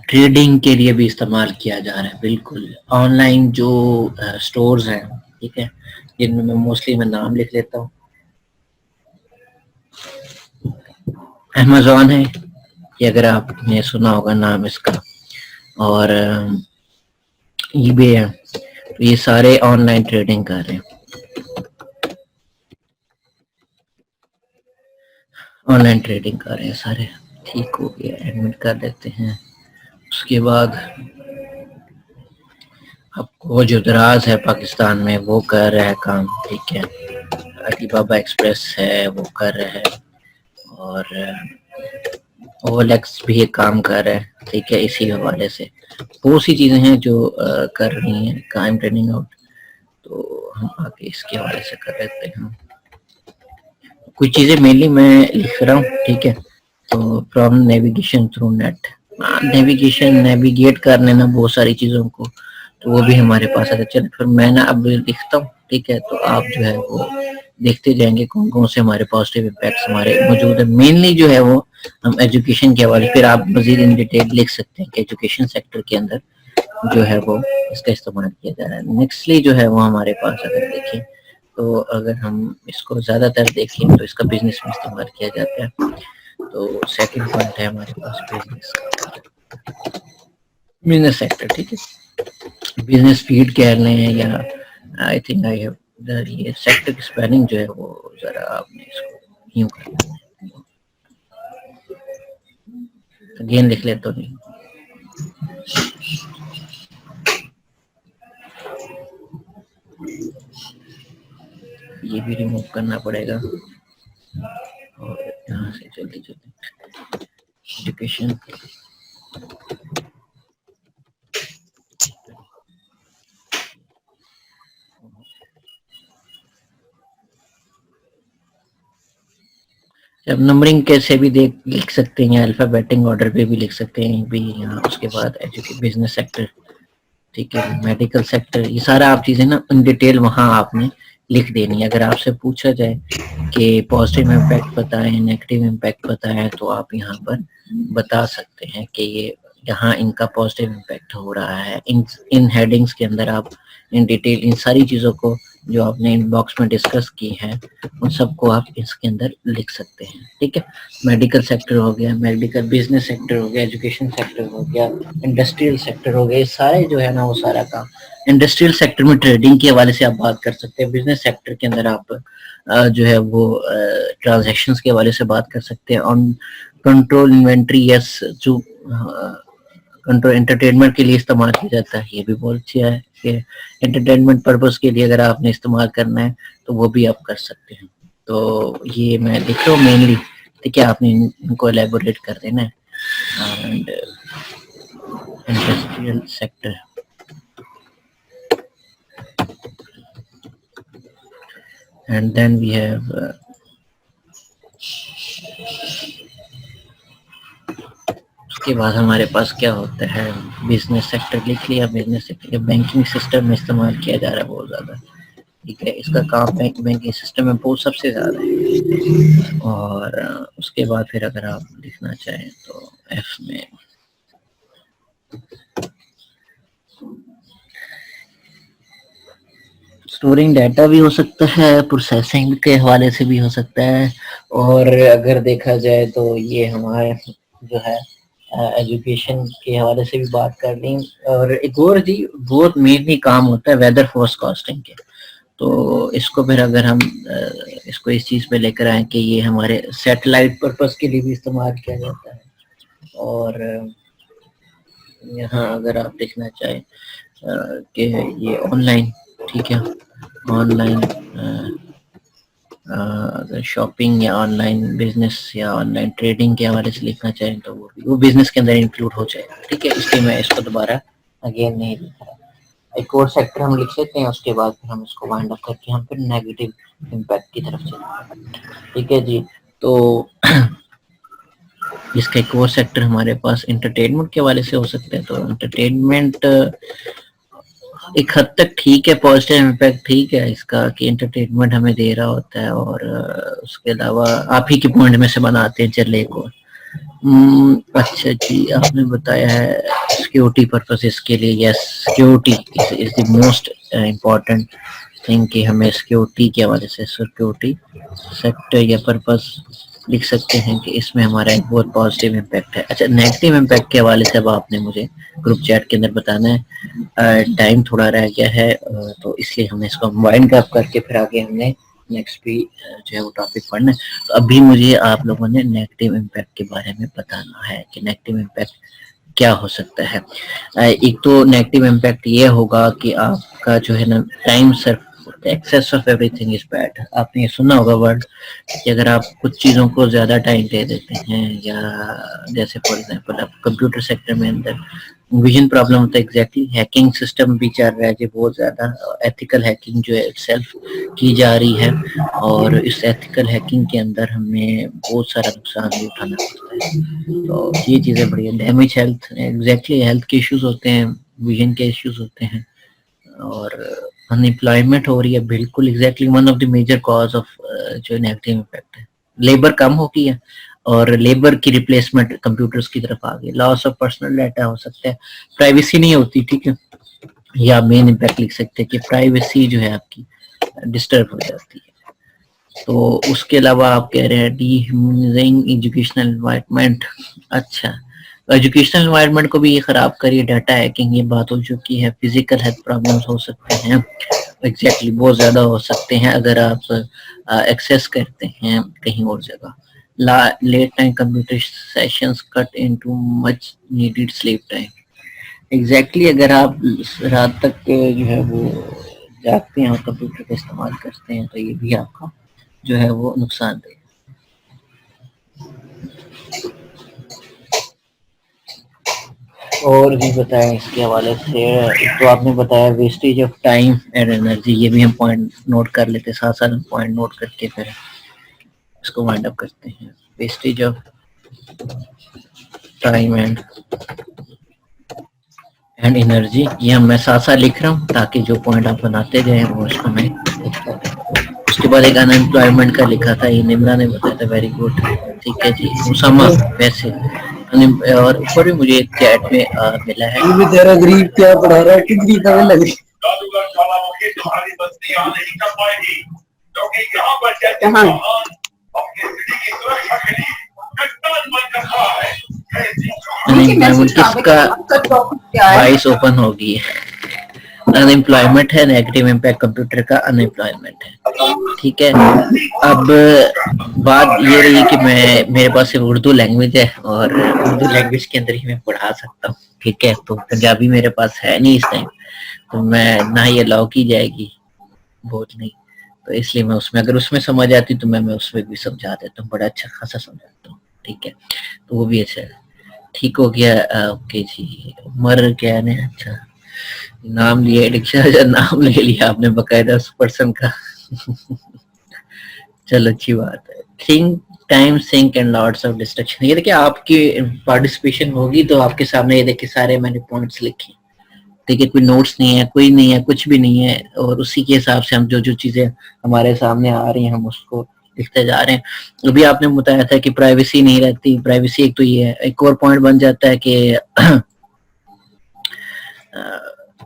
ٹریڈنگ کے لیے بھی استعمال کیا جا رہا ہے. بالکل, آن لائن جو سٹورز ہیں, ٹھیک ہے, جن میں موسٹلی میں نام لکھ لیتا ہوں. امیزون ہے, کہ اگر آپ نے سنا ہوگا نام اس کا, اور ای بے ہے. تو یہ سارے آن لائن ٹریڈنگ کر رہے ہیں, آن لائن ٹریڈنگ کر رہے ہیں سارے. ٹھیک ہو گیا, ایڈمٹ کر لیتے ہیں. اس کے بعد اب وہ جو دراز ہے پاکستان میں وہ کر رہا ہے کام. ٹھیک ہے, علی بابا ایکسپریس ہے وہ کر رہا ہے, اور اولیکس بھی ایک کام کر رہا ہے. ٹھیک ہے, اسی حوالے سے بہت سی چیزیں ہیں جو کر رہی ہیں کائم ٹریننگ آؤٹ. تو ہم آگے اس کے حوالے سے کر لیتے ہیں. کچھ چیزیں مینلی میں لکھ رہا ہوں. ٹھیک ہے, تو from navigation through net, navigate کر لینا بہت ساری چیزوں کو, تو وہ بھی ہمارے پاس آتا. چل پھر میں نا اب لکھتا ہوں. ٹھیک ہے, تو آپ جو ہے وہ دیکھتے جائیں گے کون کون سے ہمارے پازیٹیو امپیکٹس ہمارے موجود ہیں. مینلی جو ہے وہ ہم ایجوکیشن کے حوالے, پھر آپ مزید ان ڈیٹیل لکھ سکتے ہیں کہ ایجوکیشن سیکٹر کے اندر جو ہے وہ اس کا استعمال کیا جا رہا ہے. نیکسٹلی جو ہے وہ ہمارے پاس اگر دیکھیں تو اگر ہم اس کو زیادہ تر دیکھیں تو اس کا بزنس میں استعمال کیا جاتا ہے. تو سیکنڈ پوائنٹ ہے ہمارے پاس بزنس کا, بزنس سیکٹر. ٹھیک ہے, بزنس فیڈ کہہ لیں یا آئی تھنک آئی ہیو یہ سیکٹر کی اسپیلنگ جو ہے وہ ذرا آپ نے اس کو یوں کر اگین لکھ لے تو نہیں یہ بھی ریموو کرنا پڑے گا اور یہاں سے جلدی جلدی ایجوکیشن اب نمبرنگ کیسے بھی لکھ سکتے ہیں الفابیٹنگ آرڈر پہ بھی لکھ سکتے ہیں بھی یہاں اس کے بعد بزنس سیکٹر ٹھیک ہے میڈیکل سیکٹر یہ سارا آپ چیزیں نا ان ڈیٹیل وہاں آپ نے لکھ دینی ہے. اگر آپ سے پوچھا جائے کہ پازیٹیو امپیکٹ بتائیں نیگیٹو امپیکٹ بتائیں تو آپ یہاں پر بتا سکتے ہیں کہ یہ یہاں ان کا پازیٹیو امپیکٹ ہو رہا ہے. ان ہیڈنگز کے اندر آپ ان ڈیٹیل ان ساری چیزوں کو جو آپ نے ان باکس میں ڈسکس کی ہیں ان سب کو آپ اس کے اندر لکھ سکتے ہیں. ٹھیک ہے میڈیکل سیکٹر ہو گیا میڈیکل بزنس سیکٹر ہو گیا ایجوکیشن سیکٹر ہو گیا انڈسٹریل سیکٹر ہو گیا. سارے جو ہے نا وہ سارا کام انڈسٹریل سیکٹر میں ٹریڈنگ کے حوالے سے آپ بات کر سکتے ہیں. بزنس سیکٹر کے اندر آپ جو ہے وہ ٹرانزیکشنز کے حوالے سے بات کر سکتے ہیں. آن کنٹرول انوینٹری یس جو کنٹرول انٹرٹینمنٹ کے لیے استعمال کیا جاتا ہے یہ بھی بہت اچھا ہے کہ انٹرٹینمنٹ پرپز کے لیے اگر آپ نے استعمال کرنا ہے تو وہ بھی آپ کر سکتے ہیں. تو یہ میں دیکھ رہا ہوں مینلی ٹھیک ہے آپ نے ان کو الیبوریٹ کر دینا ہے. And industrial sector and then we have اس کے بعد ہمارے پاس کیا ہوتا ہے بزنس سیکٹر لکھ لیا. بزنس سیکٹر بینکنگ سسٹم میں استعمال کیا جا رہا ہے بہت زیادہ ٹھیک ہے. اس کا کام بینکنگ سسٹم میں بہت سب سے زیادہ ہے. اور اس کے بعد پھر اگر آپ لکھنا چاہیں تو ایف میں اسٹورنگ ڈیٹا بھی ہو سکتا ہے پروسیسنگ کے حوالے سے بھی ہو سکتا ہے. اور اگر دیکھا جائے تو یہ ہمارے جو ہے ایجوکیشن کے حوالے سے بھی بات کر لیں. اور ایک اور جی بہت مینلی کام ہوتا ہے ویدر فورس کاسٹنگ کے. تو اس کو پھر اگر ہم اس کو اس چیز پہ لے کر آئیں کہ یہ ہمارے سیٹلائٹ پرپز کے لیے بھی استعمال کیا جاتا ہے. اور یہاں اگر آپ دیکھنا چاہیں کہ یہ آن لائن ٹھیک ہے آن لائن اگر شاپنگ یا آن لائن بزنس یا آن لائن ٹریڈنگ کے حوالے سے لکھنا چاہیں تو وہ بزنس کے اندر انکلوڈ ہو جائے گا. ٹھیک ہے اس لیے میں اس کو دوبارہ اگین نہیں لکھ رہا. ایک اور سیکٹر ہم لکھ لیتے ہیں اس کے بعد پھر ہم اس کو وائنڈ اپ کر کے ہم پھر نیگیٹو امپیکٹ کی طرف چلیں. ٹھیک ہے جی تو اس کا ایک اور سیکٹر ہمارے پاس انٹرٹینمنٹ کے حوالے سے ہو سکتا ہے. تو انٹرٹینمنٹ ایک حد تک ٹھیک ہے پازیٹیو امپیکٹ ٹھیک ہے اس کا کہ انٹرٹینمنٹ ہمیں دے رہا ہوتا ہے. اور اس کے علاوہ آپ ہی کے پوائنٹ میں سے بناتے ہیں چلے کو اچھا جی آپ نے بتایا ہے سیکیورٹی پرپز کے لیے yes security is the most important thing کہ ہمیں سیکیورٹی کے حوالے سے سیکیورٹی سیکٹر یا پرپز لکھ سکتے ہیں کہ اس میں ہمارا ایک بہت پازیٹیو امپیکٹ ہے. اچھا نیگیٹو امپیکٹ کے حوالے سے اب آپ نے مجھے گروپ چیٹ کے اندر بتانا ہے. ٹائم تھوڑا رہ گیا ہے تو اس لیے ہم نے اس کو وائنڈ اپ کر کے پھر آگے ہم نے نیکسٹ بھی جو ہے وہ ٹاپک پڑھنا ہے. تو ابھی مجھے آپ لوگوں نے نیگیٹو امپیکٹ کے بارے میں بتانا ہے کہ نیگیٹو امپیکٹ کیا ہو سکتا ہے. ایک تو نیگیٹو امپیکٹ یہ ہوگا کہ آپ کا جو ہے نا ٹائم صرف access of every thing is bad. آپ نے یہ سنا ہوگا ورڈ کہ اگر آپ کچھ چیزوں کو زیادہ ٹائم دے دیتے ہیں یا جیسے فار ایگزامپل آپ کمپیوٹر سیکٹر میں اندر ویژن پرابلم ہوتا ہے. ایگزیکٹلی ہیکنگ سسٹم بھی چل رہا ہے جو بہت زیادہ ایتھیکل ہیکنگ جو ہے سیلف کی جا رہی ہے. اور اس ایتھیکل ہیکنگ کے اندر ہمیں بہت سارا نقصان بھی اٹھانا پڑتا ہے. تو یہ چیزیں بڑی ڈیمیج ہیلتھ ایگزیکٹلی ہیلتھ کے ایشوز ہوتے ہیں ویژن کے ایشوز ہوتے ہیں. اور ان امپلائمنٹ ہو رہی ہے بالکل exactly one of the major cause of جو نیگیٹو امپیکٹ ہے. لیبر کم ہو گئی ہے اور لیبر کی ریپلیسمنٹ کمپیوٹرز کی طرف آ گئی. لاس آف پرسنل ڈیٹا ہو سکتا ہے پرائیویسی نہیں ہوتی. ٹھیک ہے یا مین امپیکٹ لکھ سکتے ہیں کہ پرائیویسی جو ہے آپ کی ڈسٹرب ہو جاتی ہے. تو اس کے علاوہ آپ کہہ رہے ہیں ڈی ہیومنائزنگ ایجوکیشنل انوائرمنٹ. اچھا ایجوکیشنل انوائرمنٹ کو بھی یہ خراب کریے ڈیٹا ہیکنگ یہ بات ہو چکی ہے. فزیکل ہیلتھ پرابلمس ہو سکتے ہیں ایگزیکٹلی بہت زیادہ ہو سکتے ہیں اگر آپ ایکسیس کرتے ہیں کہیں اور جگہ. Late night computer sessions cut into much needed sleep time. Exactly اگر آپ رات تک جو ہے وہ جاگتے ہیں اور کمپیوٹر کا استعمال کرتے ہیں تو یہ بھی آپ کا جو ہے وہ نقصان دہ. اور بھی بتائیں اس کے حوالے سے. تو آپ نے بتایا wastage of time and energy, یہ بھی ہم پوائنٹ نوٹ کر لیتے ہیں, ساتھ ساتھ ہم پوائنٹ نوٹ کر کے پھر اس کو وائنڈ اپ کرتے ہیں. Wastage of time and energy, یہ میں ساتھ ساتھ لکھ رہا ہوں تاکہ جو پوائنٹ آپ بناتے جائیں وہ اس کو میں لکھتا رہوں. اس کے بعد ایک ان امپلائمنٹ کا لکھا تھا, یہ نمرا نے بتایا تھا, ویری گڈ. ٹھیک ہے جی. اسامہ ویسے اور اوپر بھی مجھے ایک چیٹ میں ملا ہے, یہ بھی تیرا غریب کیا پڑھا رہا ہے, کتنی کمیں لگ رہی کہاں انمپلائمنٹ کس کا وائس اوپن ہوگی. ان امپلائمنٹ ہے, نیگیٹو امپیکٹ کمپیوٹر کا ان امپلائمنٹ ہے. ٹھیک ہے. اب بات یہ رہی کہ میرے پاس صرف اردو لینگویج ہے اور اردو لینگویج کے اندر ہی میں پڑھا سکتا ہوں. ٹھیک ہے. تو پنجابی میرے پاس ہے نہیں اس ٹائم, تو میں نہ یہ الاؤ کی جائے گی بہت نہیں, تو اس لیے میں اس میں اگر اس میں سمجھ آتی تو میں اس میں بھی سمجھا دیتا ہوں, بڑا اچھا خاصا سمجھاتا ہوں. ٹھیک ہے. تو وہ بھی اچھا ہے. ٹھیک ہو گیا. اوکے جی. عمر کیا نے اچھا نام لیا, نام لے لیا آپ نے باقاعدہ اس پرسن کا. چلو اچھی بات ہے. Think time sink and lots of distraction. یہ دیکھیں آپ کی پارٹیسپیشن ہوگی تو آپ کے سامنے یہ دیکھیں سارے میں نے پوائنٹس لکھے. دیکھیں کوئی نوٹس نہیں ہے, کوئی نہیں ہے, کچھ بھی نہیں ہے, اور اسی کے حساب سے ہم جو چیزیں ہمارے سامنے آ رہی ہیں ہم اس کو لکھتے جا رہے ہیں. ابھی آپ نے بتایا تھا کہ پرائیویسی نہیں رہتی. پرائیویسی ایک تو یہ ہے. ایک اور پوائنٹ بن جاتا ہے کہ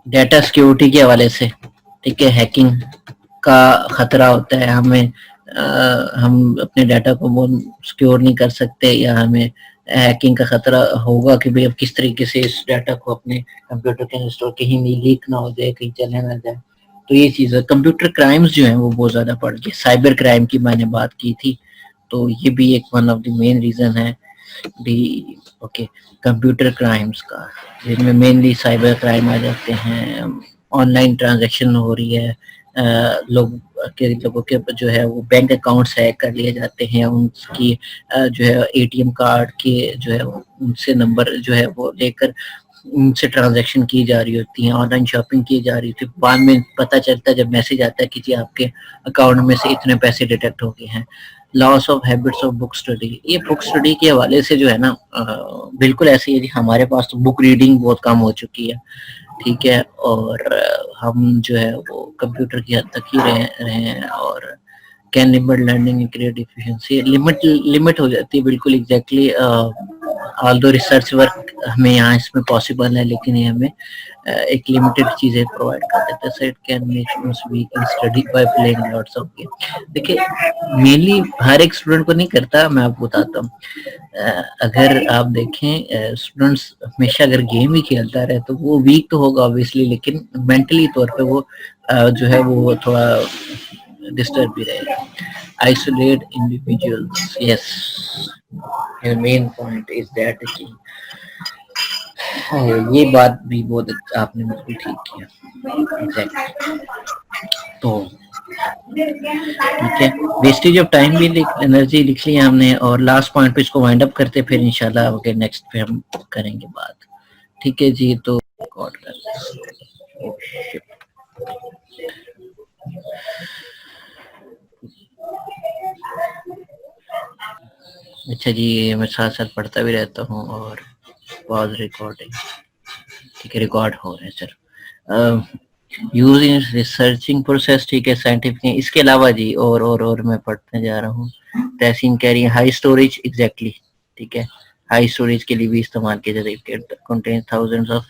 ڈیٹا سیکیورٹی کے حوالے سے, ٹھیک ہے, ہیکنگ کا خطرہ ہوتا ہے. ہم اپنے ڈیٹا کو سیکیور نہیں کر سکتے, یا ہمیں ہیکنگ کا خطرہ ہوگا کہ بھئی اب کس طریقے سے اس ڈیٹا کو اپنے کمپیوٹر کے انسٹال کہیں بھی لیک نہ ہو جائے, کہیں چلے نہ جائے. تو یہ چیز ہے. کمپیوٹر کرائمز جو ہیں وہ بہت زیادہ بڑھ گئے. سائبر کرائم کی میں نے بات کی تھی, تو یہ بھی ایک one of the main reason ہے بھی. اوکے. کمپیوٹر کرائمز کا جن میں مینلی سائبر کرائم آ جاتے ہیں. آن لائن ٹرانزیکشن ہو رہی ہے, لوگوں کے جو ہے وہ بینک اکاؤنٹس ہیک کر لیے جاتے ہیں, ان کی جو ہے اے ٹی ایم کارڈ کے جو ہے ان سے نمبر جو ہے وہ لے کر ان سے ٹرانزیکشن کی جا رہی ہوتی ہیں, آن لائن شاپنگ کی جا رہی ہوتی ہے. بعد میں پتہ چلتا ہے جب میسج آتا ہے کہ جی آپ کے اکاؤنٹ میں سے اتنے پیسے ڈیٹیکٹ ہو گئے ہیں. Loss of habits of book study. یہ بک اسٹڈی کے حوالے سے جو ہے نا بالکل ایسے ہی ہے. ہمارے پاس تو بک ریڈنگ بہت کم ہو چکی ہے. ٹھیک ہے. اور ہم جو ہے وہ کمپیوٹر کی حد تک ہی رہے ہیں, اور can limit learning create efficiency. Limit ہو جاتی ہے بالکل ایگزیکٹلی. آلدو ریسرچ ورک ہمیں یہاں اس میں پاسبل ہے, لیکن یہ ہمیں ایک لمیٹڈ چیزیں پرووائڈ کر دیتا ہے. Set can make use weak in study by playing lots of game. دیکھیں مینلی ہر ایک اسٹوڈنٹ کو نہیں کرتا, میں آپ کو بتاتا ہوں. اگر آپ دیکھیں اسٹوڈنٹس ہمیشہ اگر گیم ہی کھیلتا رہے تو وہ ویک تو ہوگا اوبیسلی, لیکن مینٹلی طور پہ وہ جو ہے وہ تھوڑا ڈسٹرب بھی رہے گا. Isolate individuals. Yes, main point is that کہ یہ بات بھی بہت آپ نے بالکل ٹھیک کیا. ایگزیکٹلی. تو ٹھیک ہے. ویسٹیج آف ٹائم بھی انرجی لکھ لی ہم نے, اور لاسٹ پوائنٹ پہ اس کو وائنڈ اپ کرتے پھر انشاءاللہ اوکے نیکسٹ پہ ہم کریں گے بات. ٹھیک ہے جی. تو ریکارڈ کر اچھا جی. میں ساتھ ساتھ پڑھتا بھی رہتا ہوں اور واز ریکارڈنگ. ٹھیک ہے, ریکارڈ ہو رہا ہے سر. یوز ان ریسرچنگ پروسیس. ٹھیک ہے, سائنٹیفک. اس کے علاوہ جی اور میں پڑھتے جا رہا ہوں. تحسین کہہ رہی ہے ہائی اسٹوریج. ایگزیکٹلی. ٹھیک ہے, ہائی اسٹوریج کے لیے بھی استعمال کیا جاتا ہے. Contain thousands of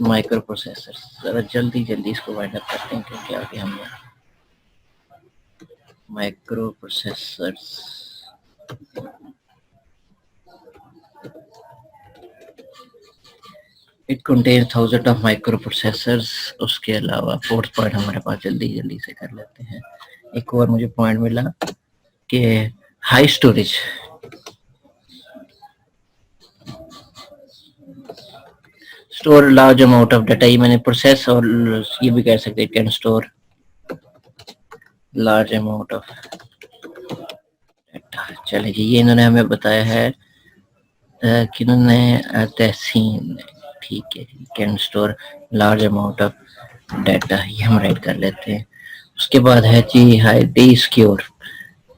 micro processor. ذرا جلدی اس کو وائنڈ اپ کرتے ہیں کیونکہ آگے ہم micro processors. It contains thousands of microprocessors. اس کے علاوہ فورتھ پوائنٹ ہمارے پاس جلدی سے کر لیتے ہیں. ایک اور مجھے پوائنٹ ملا کہ high storage. Store large amount of data. یہ میں نے پروسیس اور یہ بھی کہہ سکتے can store large amount of data. چلے جی یہ انہوں نے ہمیں بتایا ہے کنہوں نے تحسین. ٹھیک ہے جی can store large amount of data یہ ہم رائٹ کر لیتے ہیں. اس کے بعد ہے جی ہائیلی سیکیور.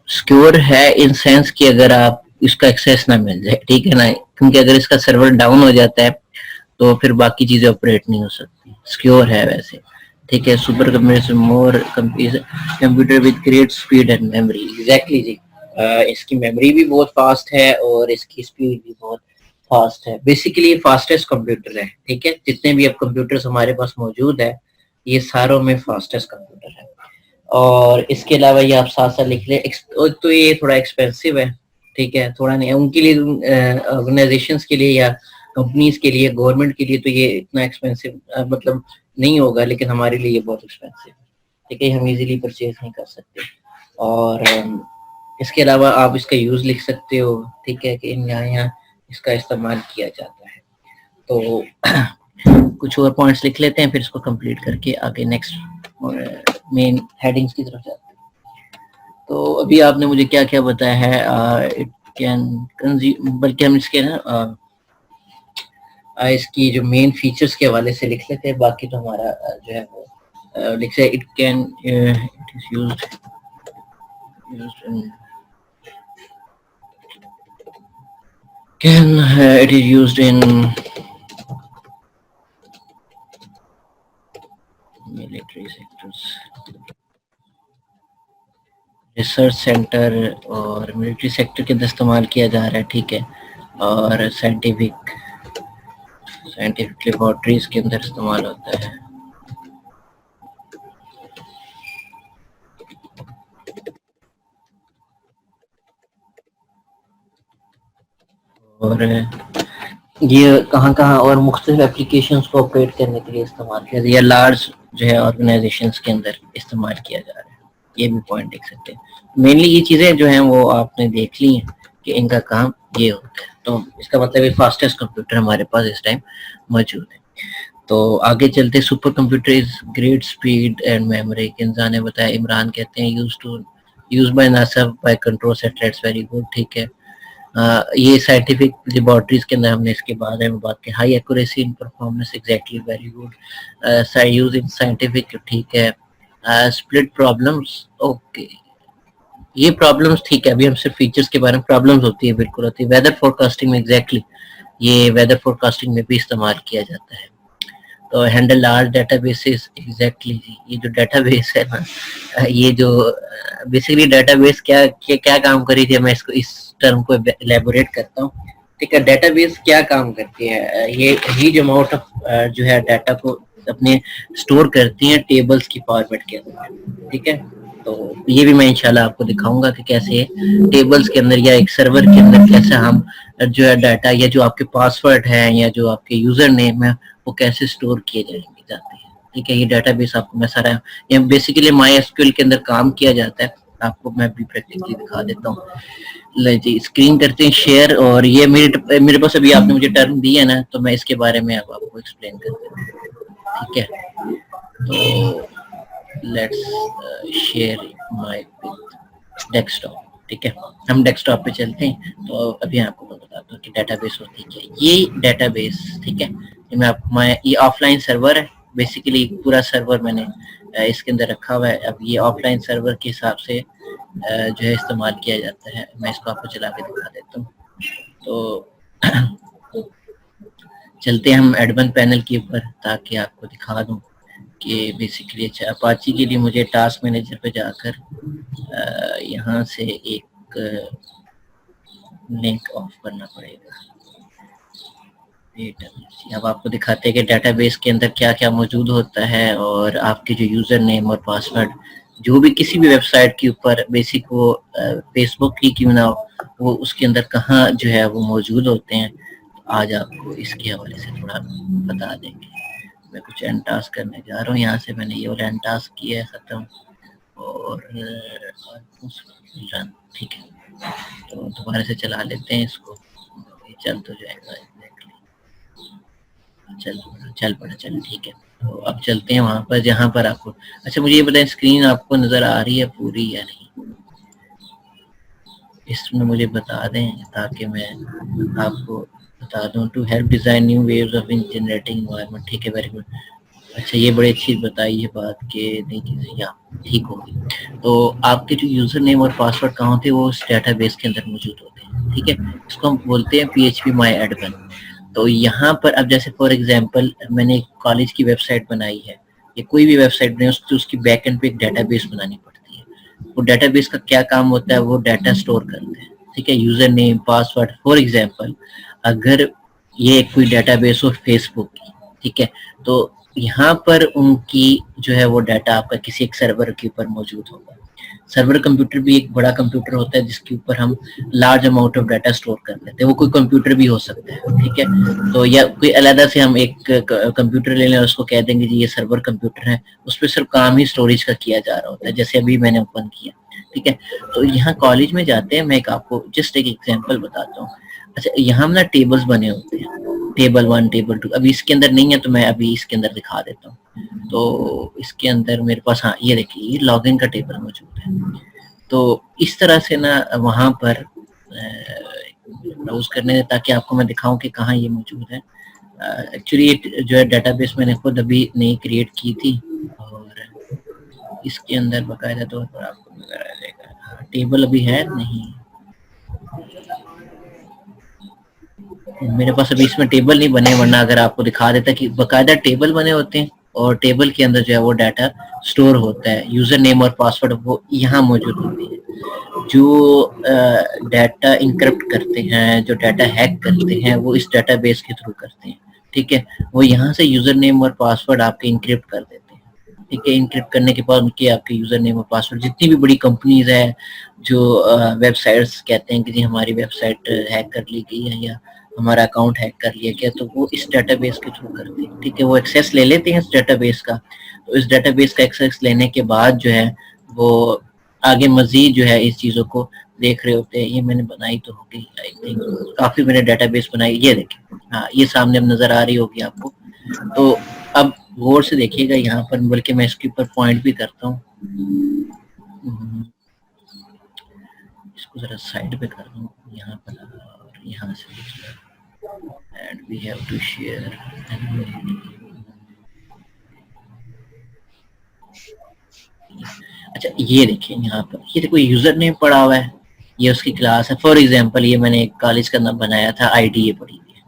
سیکیور ہے ان سینس کہ اگر آپ اس کا ایکسیس نہ مل جائے, ٹھیک ہے نا, کیونکہ اگر اس کا سرور ڈاؤن ہو جاتا ہے تو پھر باقی چیزیں آپریٹ نہیں ہو سکتی. سیکیور ہے ویسے, ٹھیک ہے. Super computer more computer with great speed and memory. Exactly جی اس کی میموری بھی بہت فاسٹ ہے اور اس کی اسپیڈ بھی بہت فاسٹ ہے. بیسیکلی یہ فاسٹسٹ کمپیوٹر ہے, ٹھیک ہے. جتنے بھی اب کمپیوٹرز ہمارے پاس موجود ہے یہ ساروں میں فاسٹسٹ کمپیوٹر ہے. اور اس کے علاوہ یہ آپ ساتھ ساتھ لکھ لیں تو یہ تھوڑا ایکسپینسو ہے, ٹھیک ہے. تھوڑا نہیں ان کے لیے, آرگنائزیشنز کے لیے یا کمپنیز کے لیے, گورنمنٹ کے لیے تو یہ اتنا ایکسپینسو مطلب نہیں ہوگا, لیکن ہمارے لیے یہ بہت ایکسپینسو ہے, ٹھیک ہے. ہم ایزیلی پرچیز نہیں کر سکتے. اور اس کے علاوہ آپ اس کا یوز لکھ سکتے ہو, ٹھیک ہے, کہ یہاں اس کا استعمال کیا جاتا ہے. تو کچھ اور پوائنٹس لکھ لیتے ہیں پھر اس کو کمپلیٹ کر کے آگے نیکسٹ مین ہیڈنگز کی طرف جاتے ہیں. تو ابھی آپ نے مجھے کیا کیا بتایا ہے, اٹ کین کنزیوم, بلکہ ہم اس کے نا اس کی جو مین فیچرز کے حوالے سے لکھ لیتے ہیں. باقی تو ہمارا جو ہے وہ لکھ سے it can it is used can it is used in military sectors, research centre اور ملٹری سیکٹر کے اندر استعمال کیا جا رہا ہے, ٹھیک ہے. اور سائنٹیفک لیبارٹریز کے اندر استعمال ہوتا ہے. اور یہ کہاں اور مختلف اپلیکیشنز کو آپریٹ کرنے کے لیے استعمال کیا جاتا ہے, یا لارج جو ہے آرگنائزیشنز کے اندر استعمال کیا جا رہا ہے. یہ بھی پوائنٹ دیکھ سکتے ہیں. مینلی یہ چیزیں جو ہیں وہ آپ نے دیکھ لی ہیں کہ ان کا کام یہ ہوتا ہے. تو اس کا مطلب یہ فاسٹسٹ کمپیوٹر ہمارے پاس اس ٹائم موجود ہے. تو آگے چلتے, super computer is great speed and memory. انسان نے بتایا, عمران کہتے ہیں use by NASA by control satellites, very good, ٹھیک ہے. یہ سائنٹیفک لیبارٹریز کے اندر ہم نے اس کے بارے میں بات کی. ہائی ایکوریسی ان performance, exactly, very good. Use ان سائنٹیفک, ٹھیک ہے. اسپلٹ پرابلمس, اوکے, یہ پرابلمس ٹھیک ہے. ابھی ہم صرف فیچرز کے بارے میں, پرابلمس ہوتی ہے بالکل ہوتی ہے. ویدر فور کاسٹنگ میں, ایگزیکٹلی یہ ویدر فور کاسٹنگ میں بھی استعمال کیا جاتا ہے. تو handle large databases, exactly جی یہ جو ڈیٹا بیس ہے نا, یہ جو بیسیکلی ڈیٹا بیس کیا کام کری تھی, میں اس کو اس ٹرم کو الیبوریٹ کرتا ہوں, ٹھیک ہے. ڈیٹا بیس کیا کام کرتی ہے, یہ ہیوج اماؤنٹ آف جو ہے ڈیٹا کو اپنے اسٹور کرتی ہیں ٹیبلز کی فارمیٹ کے اندر, ٹھیک ہے. تو یہ بھی میں انشاءاللہ آپ کو دکھاؤں گا کہ کیسے ٹیبلز کے اندر یا ایک سرور کے اندر کیسے ہم جو ہے ڈیٹا یا جو آپ کے پاسورڈ ہے یا جو آپ کے یوزر نیم ہے وہ کیسے اسٹور کیے جاتے ہیں, ٹھیک ہے. یہ ڈیٹا بیس آپ کو میں سارا یہ بیسیکلی مائی ایس کیو ایل کے اندر کام کیا جاتا ہے. آپ کو میں بھی پریکٹیکلی دکھا دیتا ہوں. جی اسکرین کرتے ہیں شیئر, اور یہ میرے پاس ابھی آپ نے مجھے ٹرم دی ہے نا, تو میں اس کے بارے میں آپ کو ایکسپلین کر دیتا ہوں, ٹھیک ہے. تو let's share my desktop, ٹھیک ہے. ہم ڈیسک ٹاپ پہ چلتے ہیں. تو ابھی آپ کو میں بتاتا ہوں کہ ڈیٹا بیس ہوتی ہے کیا. یہ ڈیٹا بیس, ٹھیک ہے, یہ آف لائن سرور ہے. بیسیکلی پورا سرور میں نے اس کے اندر رکھا ہوا ہے. اب یہ آف لائن سرور کے حساب سے جو ہے استعمال کیا جاتا ہے. میں اس کو آپ کو چلا کے دکھا دیتا ہوں. تو چلتے ہیں ہم ایڈمن پینل کے اوپر تاکہ آپ کو دکھا دوں کہ بیسیکلی اپاچی کے لیے مجھے ٹاسک مینیجر پہ جا کر یہاں سے ایک لنک آف کرنا پڑے گا. اب آپ کو دکھاتے ہیں کہ ڈیٹا بیس کے اندر کیا کیا موجود ہوتا ہے, اور آپ کے جو یوزر نیم اور پاسورڈ جو بھی کسی بھی ویب سائٹ کے اوپر بیسک وہ فیس بک کی کیوں نہ ہو, وہ اس کے اندر کہاں جو ہے وہ موجود ہوتے ہیں. آج آپ کو اس کے حوالے سے تھوڑا بتا دیں گے. میں کچھ اینڈ ٹاسک کرنے جا رہا ہوں. یہاں سے میں نے یہ اینڈ ٹاسک کیا ہے ختم, اور ٹھیک ہے تو دوبارہ سے چلا لیتے ہیں اس کو. یہ چل تو جائے گا, چل پڑا ٹھیک ہے. تو اب چلتے ہیں وہاں پر جہاں پر آپ کو, اچھا مجھے یہ بتائیں اسکرین آپ کو نظر آ رہی ہے پوری یا نہیں, اس میں مجھے بتا دیں تاکہ میں آپ کو بتا دوں. To help design new views of generating environment, ٹھیک ہے, ویری گڈ. اچھا یہ بڑی اچھی بتائی ہے بات کہ نئی چیزیں یا ٹھیک ہوگی. تو آپ کے جو یوزر نیم اور پاسورڈ کہاں ہوتے ہیں وہ اس ڈیٹا بیس کے اندر موجود ہوتے ہیں, ٹھیک ہے. اس کو ہم بولتے ہیں PHP my admin. تو یہاں پر اب جیسے فار ایگزامپل میں نے کالج کی ویب سائٹ بنائی ہے, یا کوئی بھی ویب سائٹ بنائی, اس کی بیک اینڈ پہ ایک ڈیٹا بیس بنانی پڑتی ہے. وہ ڈیٹا بیس کا کیا کام ہوتا ہے, وہ ڈیٹا سٹور کرتے ہیں, ٹھیک ہے. User name password, for example اگر یہ کوئی ڈیٹا بیس ہو فیس بک کی, ٹھیک ہے, تو یہاں پر ان کی جو ہے وہ ڈیٹا آپ کا کسی ایک سرور کے اوپر موجود ہوگا. سرور کمپیوٹر بھی ایک بڑا کمپیوٹر ہوتا ہے جس کے اوپر ہم large amount of data store کر لیتے ہیں. وہ کوئی کمپیوٹر بھی ہو سکتا ہے, ٹھیک ہے. تو یا کوئی علیحدہ سے ہم ایک کمپیوٹر لے لیں اور اس کو کہہ دیں گے جی یہ سرور کمپیوٹر ہے, اس پہ صرف کام ہی اسٹوریج کا کیا جا رہا ہوتا ہے, جیسے ابھی میں نے اوپن کیا, ٹھیک ہے. تو یہاں کالج میں جاتے ہیں, میں آپ کو جسٹ ایک ایگزامپل بتاتا ہوں. اچھا یہاں نا ٹیبلز بنے ہوتے ہیں, ٹیبل 1 ٹیبل 2. ابھی اس کے اندر نہیں ہے تو میں ابھی اس کے اندر دکھا دیتا ہوں. تو اس کے اندر میرے پاس ہاں یہ دیکھیے یہ لاگ ان کا ٹیبل موجود ہے. تو اس طرح سے نا وہاں پر براؤز کرنے تاکہ آپ کو میں دکھاؤں کہ کہاں یہ موجود ہے. ایکچولی جو ہے ڈیٹا بیس میں نے خود ابھی نئی کریٹ کی تھی, اور اس کے اندر باقاعدہ طور پر آپ کو نظر آ جائے گا. ٹیبل ابھی ہے نہیں میرے پاس, ابھی اس میں ٹیبل نہیں بنے, ورنہ اگر آپ کو دکھا دیتا کہ باقاعدہ ٹیبل بنے ہوتے ہیں اور ٹیبل کے اندر جو ہے وہ ڈیٹا سٹور ہوتا ہے. یوزر نیم اور پاسورڈ وہ یہاں موجود ہوتے ہیں. جو ڈیٹا انکرپٹ کرتے ہیں, جو ڈیٹا ہیک کرتے ہیں, وہ اس ڈیٹا بیس کے تھرو کرتے ہیں, ٹھیک ہے. وہ یہاں سے یوزر نیم اور پاسورڈ آپ کے انکرپٹ کر دیتے ہیں, ٹھیک ہے. انکرپٹ کرنے کے بعد ان کے آپ کے یوزر نیم اور پاسورڈ, جتنی بھی بڑی کمپنیز ہیں جو ویب سائٹس کہتے ہیں کہ جی ہماری ویب سائٹ ہیک کر لی گئی ہے یا ہمارا اکاؤنٹ ہیک کر لیا گیا, تو وہ اس ڈیٹا بیس کے تھرو کرتے ہیں, ٹھیک ہے. وہ ایکسیس لے لیتے ہیں اس ڈیٹا بیس کا. تو اس ڈیٹا بیس کا ایکسیس لینے کے بعد جو ہے وہ آگے مزید جو ہے اس چیزوں کو دیکھ رہے ہوتے ہیں. یہ میں نے بنائی تو ہوگی, کافی میں نے ڈیٹا بیس بنائی, یہ دیکھیں ہاں یہ سامنے اب نظر آ رہی ہوگی آپ کو. تو اب غور سے دیکھیے گا یہاں پر, بلکہ میں اس کے اوپر پوائنٹ بھی کرتا ہوں, اس کو ذرا سائڈ پہ کر دوں یہاں پر, اور یہاں سے and we have to share. اچھا یہ دیکھیں یہاں پر, یہ دیکھو یوزر نیم پڑا ہوا ہے, یہ اس کی کلاس ہے. فار ایگزامپل یہ میں نے ایک کالج کا نام بنایا تھا, آئی ڈی یہ پڑی ہوئی ہے.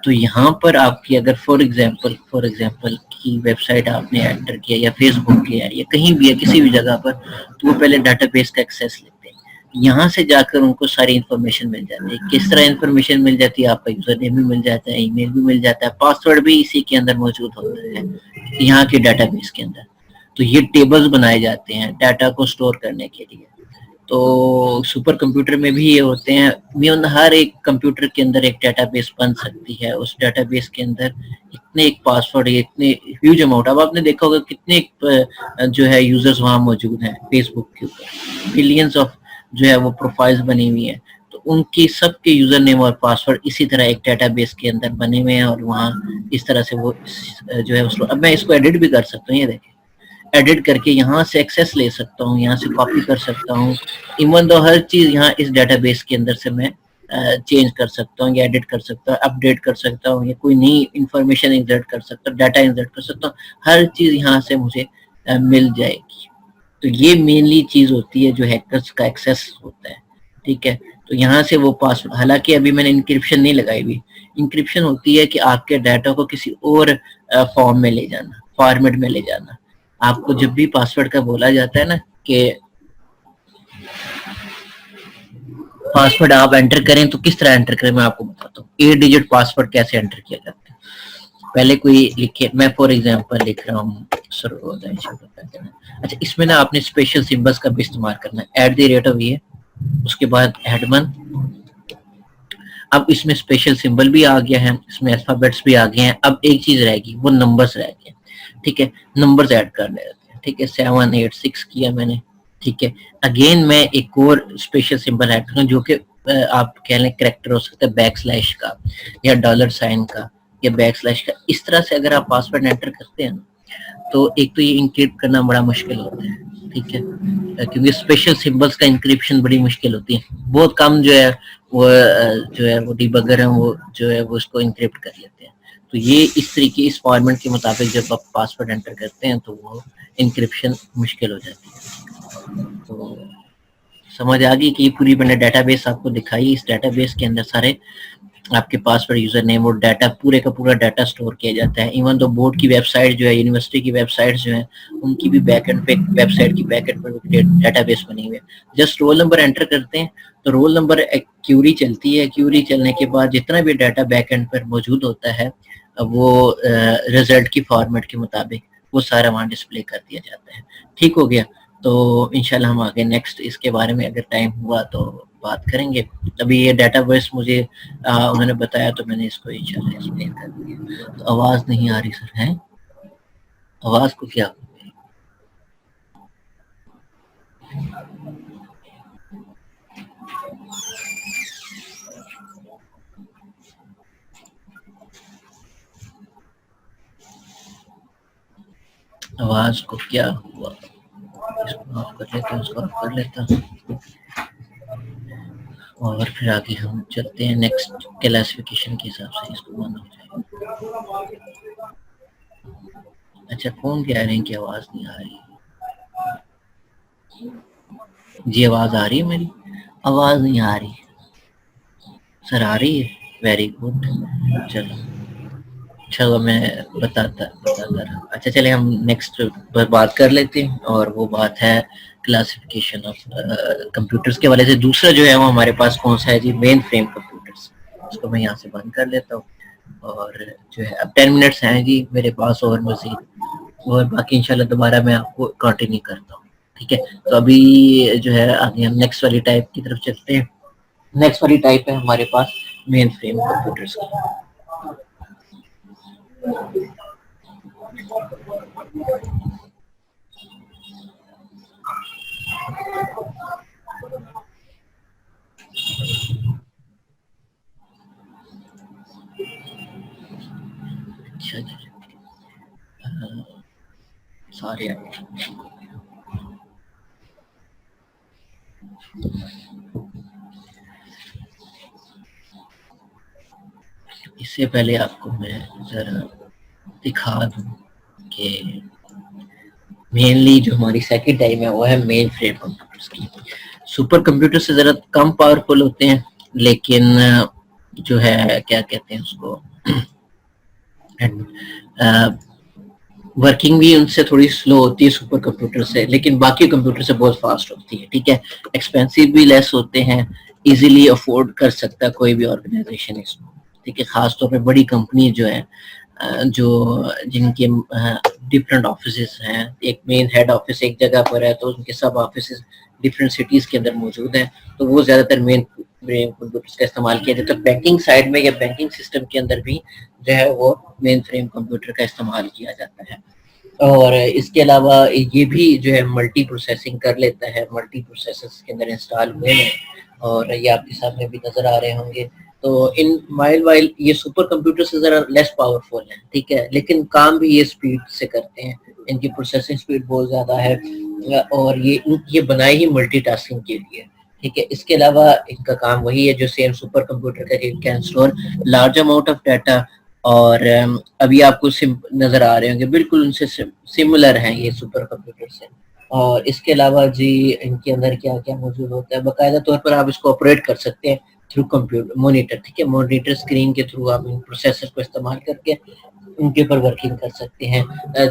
تو یہاں پر آپ کی اگر فار ایگزامپل کی ویب سائٹ آپ نے انٹر کیا یا فیس بک کیا یا کہیں بھی ہے کسی بھی جگہ پر, تو وہ پہلے ڈیٹا بیس کا ایکسیس لیتے ہیں. یہاں سے جا کر ان کو ساری انفارمیشن مل جاتی ہے. کس طرح انفارمیشن مل جاتی ہے, آپ کا یوزر نیم بھی مل جاتا ہے, ای میل بھی مل جاتا ہے, پاسورڈ بھی اسی کے اندر موجود ہوتا ہے یہاں کے ڈیٹا بیس کے اندر. تو یہ ٹیبلز بنائے جاتے ہیں ڈیٹا کو سٹور کرنے کے لیے. تو سپر کمپیوٹر میں بھی یہ ہوتے ہیں, ہر ایک کمپیوٹر کے اندر ایک ڈیٹا بیس بن سکتی ہے. اس ڈیٹا بیس کے اندر اتنے ایک پاسورڈ, اتنے ہیوج اماؤنٹ, اب آپ نے دیکھا ہوگا کتنے جو ہے یوزرز وہاں موجود ہیں فیس بک کے اوپر, بلینز آف جو ہے وہ پروفائلز بنی ہوئی ہیں. تو ان کی سب کے یوزر نیم اور پاسورڈ اسی طرح ایک ڈیٹا بیس کے اندر بنے ہوئے ہیں, اور وہاں اس طرح سے وہ جو ہے اب میں اس کو ایڈٹ بھی کر سکتا ہوں. یہ دیکھیں ایڈٹ کر کے یہاں سے ایکسیس لے سکتا ہوں, یہاں سے کاپی کر سکتا ہوں. ایون دو ہر چیز یہاں اس ڈیٹا بیس کے اندر سے میں چینج کر سکتا ہوں یا ایڈٹ کر سکتا ہوں, اپڈیٹ کر سکتا ہوں, یا کوئی نئی انفارمیشن انسرٹ کر سکتا ہوں, ڈیٹا انسرٹ کر سکتا ہوں. ہر چیز یہاں سے مجھے مل جائے گی. تو یہ مینلی چیز ہوتی ہے جو ہیکرز کا ایکسیس ہوتا ہے, ٹھیک ہے. تو یہاں سے وہ پاسورڈ, حالانکہ ابھی میں نے انکرپشن نہیں لگائی ہوئی. انکرپشن ہوتی ہے کہ آپ کے ڈیٹا کو کسی اور فارم میں لے جانا, فارمیٹ میں لے جانا. آپ کو جب بھی پاسورڈ کا بولا جاتا ہے نا کہ پاسورڈ آپ انٹر کریں تو کس طرح انٹر کریں, میں آپ کو بتاتا ہوں. 8 ڈیجٹ پاسورڈ کیسے انٹر کیا جاتا ہے. پہلے کوئی لکھے, میں فار ایگزامپل لکھ رہا ہوں سروودے. اچھا اس میں نا آپ نے اسپیشل سمبلس کا بھی استعمال کرنا ہے. @ یہ اس کے بعد ایڈمن, اب اس میں اسپیشل سمبل بھی آ گیا ہے, اس میں الفابیٹس بھی آ گئے ہیں. اب ایک چیز رہ گی, وہ نمبرز رہ گئے. ٹھیک ہے, نمبرز ایڈ کرنے رہتے ہیں. ٹھیک ہے, 7 8 6 کیا میں نے. ٹھیک ہے, اگین میں ایک اور اسپیشل سمبل ایڈ کروں جو کہ آپ کہہ لیں کریکٹر ہو سکتا ہے بیک سلیش کا یا ڈالر سائن کا یا بیک سلیش کا. اس طرح سے اگر آپ پاسورڈ انٹر کرتے ہیں تو ایک تو یہ انکرپٹ کرنا بڑا مشکل ہوتا ہے. ٹھیک ہے, کیونکہ اسپیشل سمبلس کا انکرپشن بڑی مشکل ہوتی ہے. بہت کم جو ہے وہ ڈیبگر ہیں وہ جو ہے وہ اس کو انکرپٹ کر لیتے ہیں. تو یہ اس طریقے اس فارمیٹ کے مطابق جب آپ پاسورڈ انٹر کرتے ہیں تو وہ انکرپشن مشکل ہو جاتی ہے. تو سمجھ آ گئی کہ یہ پوری میں نے ڈیٹا بیس آپ کو دکھائی. اس ڈیٹا بیس کے اندر سارے آپ کے پاسورڈ یوزر نیم اور ڈیٹا پورے کا پورا ڈیٹا سٹور کیا جاتا ہے. ایون تو بورڈ کی ویب سائٹ جو ہے, یونیورسٹی کی ویب سائٹ جو ہیں, ان کی بھی بیک اینڈ پہ ویب سائٹ کی back and per data base بنی ہوئی ہے. جسٹ رول نمبر انٹر کرتے ہیں تو رول نمبر ایک کیوری چلتی ہے. کیوری چلنے کے بعد جتنا بھی ڈیٹا بیک اینڈ پر موجود ہوتا ہے وہ رزلٹ کی فارمیٹ کے مطابق وہ سارا وہاں ڈسپلے کر دیا جاتا ہے. ٹھیک ہو گیا. تو انشاءاللہ ہم آگے نیکسٹ اس کے بارے میں اگر ٹائم ہوا تو بات کریں گے. ابھی یہ ڈیٹا بیس مجھے انہوں نے بتایا تو میں نے اس کو انشاءاللہ ایکسپلین کر دیا. تو آواز نہیں آ رہی سر, ہے آواز کو کیا آواز کو کیا ہوا؟ اس کو آف کر لیتا ہوں, اس کو آف کر لیتا ہوں اور پھر آگے ہم چلتے ہیں نیکسٹ کلاسیفیکیشن کے حساب سے. اس کو بند ہو جائے. اچھا, فون کہہ رہے ہیں کہ آواز نہیں آ رہی. جی آواز آ رہی ہے میری؟ آواز نہیں آ رہی سر, آ رہی ہے؟ Very good. چلو میں بتاتا رہا. اچھا چلے ہم نیکسٹ بات کر لیتے ہیں, اور وہ بات ہے کلاسیفیکیشن آف کمپیوٹرز کے حوالے سے. دوسرا جو ہے وہ ہمارے پاس کون سا ہے جی, مین فریم کمپیوٹرز. اس کو میں یہاں سے بند کر لیتا ہوں. اور جو ہے اب 10 منٹس ہیں جی میرے پاس اور مزید, اور باقی انشاءاللہ دوبارہ میں آپ کو کنٹینیو کرتا ہوں. ٹھیک ہے, تو ابھی جو ہے آگے ہم نیکسٹ والی ٹائپ کی طرف چلتے ہیں. نیکسٹ والی ٹائپ ہے ہمارے پاس مین فریم کمپیوٹرز کی. اچھا جی, سارے اس سے پہلے آپ کو میں ذرا دکھا دوں کہ مینلی جو ہماری سیکنڈ ٹائم ہے وہ ہے مین فریم کمپیوٹرز کی. سپر کمپیوٹر سے ذرا کم پاورفل ہوتے ہیں, لیکن جو ہے کیا کہتے ہیں اس کو, ورکنگ بھی ان سے تھوڑی سلو ہوتی ہے سپر کمپیوٹر سے, لیکن باقی کمپیوٹر سے بہت فاسٹ ہوتی ہے. ٹھیک ہے, ایکسپینسو بھی لیس ہوتے ہیں, ایزیلی افورڈ کر سکتا ہے کوئی بھی آرگنائزیشن اس کو. ٹھیک ہے, خاص طور پہ بڑی کمپنی جو ہے جو جن کے ڈفرینٹ آفیسز ہیں, ایک مین ہیڈ آفس ایک جگہ پر ہے تو ان کے سب آفیسز ڈفرینٹ سٹیز کے اندر موجود ہیں, تو وہ زیادہ تر مین فریم کمپیوٹرز کا استعمال کیا جاتا ہے. بینکنگ سائڈ میں یا بینکنگ سسٹم کے اندر بھی جو ہے وہ مین فریم کمپیوٹر کا استعمال کیا جاتا ہے. اور اس کے علاوہ یہ بھی جو ہے ملٹی پروسیسنگ کر لیتا ہے, ملٹی پروسیسرز کے اندر انسٹال ہوئے ہیں اور یہ آپ کے سامنے بھی نظر آ رہے ہوں گے. تو ان وائل یہ سپر کمپیوٹر سے ذرا لیس پاورفل ہیں. ٹھیک ہے, لیکن کام بھی یہ سپیڈ سے کرتے ہیں, ان کی پروسیسنگ سپیڈ بہت زیادہ ہے, اور یہ بنائی ہی ملٹی ٹاسکنگ کے لیے. ٹھیک ہے, اس کے علاوہ ان کا کام وہی ہے جو سیم سپر کمپیوٹر کا, can store large amount of data. اور ابھی آپ کو نظر آ رہے ہوں گے بالکل ان سے سملر ہیں یہ سپر کمپیوٹر سے. اور اس کے علاوہ جی ان کے اندر کیا کیا موجود ہوتا ہے, باقاعدہ طور پر آپ اس کو آپریٹ کر سکتے ہیں تھرو کمپیوٹر مانیٹر. ٹھیک ہے, مانیٹر اسکرین کے تھرو آپ ان پروسیسر کو استعمال کر کے ان کے اوپر ورکنگ کر سکتے ہیں.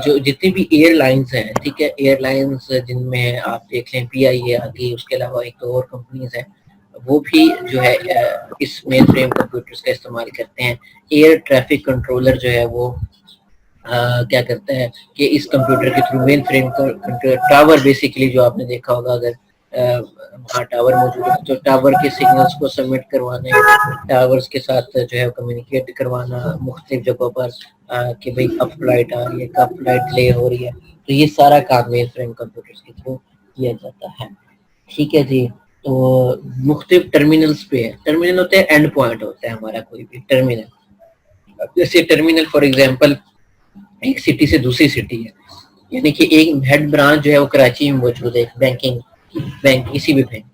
جو جتنی بھی ایئر لائنز ہیں, ٹھیک ہے, ایئر لائنز جن میں آپ دیکھ لیں پی آئی اے آگے, اس کے علاوہ ایک اور کمپنیز ہیں, وہ بھی جو ہے اس مین فریم کمپیوٹرز کا استعمال کرتے ہیں. ایئر ٹریفک کنٹرولر جو ہے وہ کیا کرتا ہے کہ اس کمپیوٹر کے تھرو مین فریم ٹاور بیسیکلی جو آپ نے دیکھا ہوگا اگر وہاں ٹاور موجود ہے تو ٹاور کے سگنلز کو سبمٹ کروانا ہے, ٹاورز کے ساتھ جو ہے کمیونیکیٹ کروانا مختلف جگہوں پر کہ بھئی کب فلائٹ آ رہی ہے, کب فلائٹ ڈیلے ہو رہی ہے, تو یہ سارا کام مین فریم کمپیوٹرز کے تھرو کیا جاتا ہے. ٹھیک ہے جی. تو مختلف ٹرمینلز پہ ہے, ٹرمینل ہوتے ہیں اینڈ پوائنٹ ہوتا ہے ہمارا کوئی بھی ٹرمینل. جیسے ٹرمینل فار ایگزامپل ایک سٹی سے دوسری سٹی ہے, یعنی کہ ایک ہیڈ برانچ جو ہے وہ کراچی میں موجود ہے بینک کسی بھی بینک,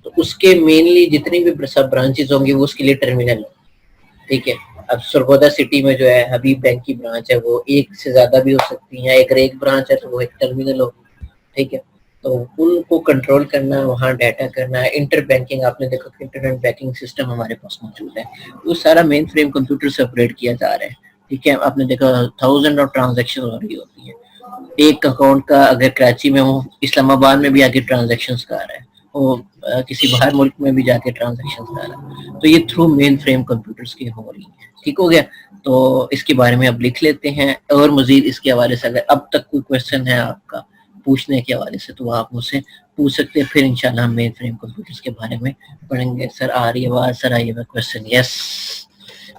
تو اس کے مینلی جتنی بھی سب برانچز ہوں گی وہ اس کے لیے ٹرمینل ہے. ٹھیک ہے. اب سرگودا سٹی میں جو ہے حبیب بینک کی برانچ ہے وہ ایک سے زیادہ بھی ہو سکتی ہیں, اگر ایک برانچ ہے تو وہ ایک ٹرمینل ہوگی. ٹھیک ہے. تو ان کو کنٹرول کرنا, وہاں ڈیٹا کرنا, انٹر بینکنگ, آپ نے دیکھا کہ انٹرنیٹ بینکنگ سسٹم ہمارے پاس موجود ہے, وہ سارا مین فریم کمپیوٹر سے آپریٹ کیا جا رہا ہے. ٹھیک ہے. آپ نے دیکھا 1000 آف ٹرانزیکشن ہو رہی ہوتی ہیں ایک اکاؤنٹ کا, اگر کراچی میں ہو, اسلام آباد میں بھی آگے ٹرانزیکشنز کا آ رہا ہے, وہ کسی باہر ملک میں بھی جا کے ٹرانزیکشنز کا آ رہا ہے, تو یہ تھرو مین فریم کمپیوٹرز کی ہو رہی ہے. ٹھیک ہو گیا. تو اس کے بارے میں اب لکھ لیتے ہیں, اور مزید اس کے حوالے سے اگر اب تک کوئی کویسچن ہے آپ کا پوچھنے کے حوالے سے تو آپ مجھ سے پوچھ سکتے ہیں, پھر انشاءاللہ ہم مین فریم کمپیوٹرز کے بارے میں پڑھیں گے. سر آ رہی ہے آواز, سر آئیے کویسچن. یس,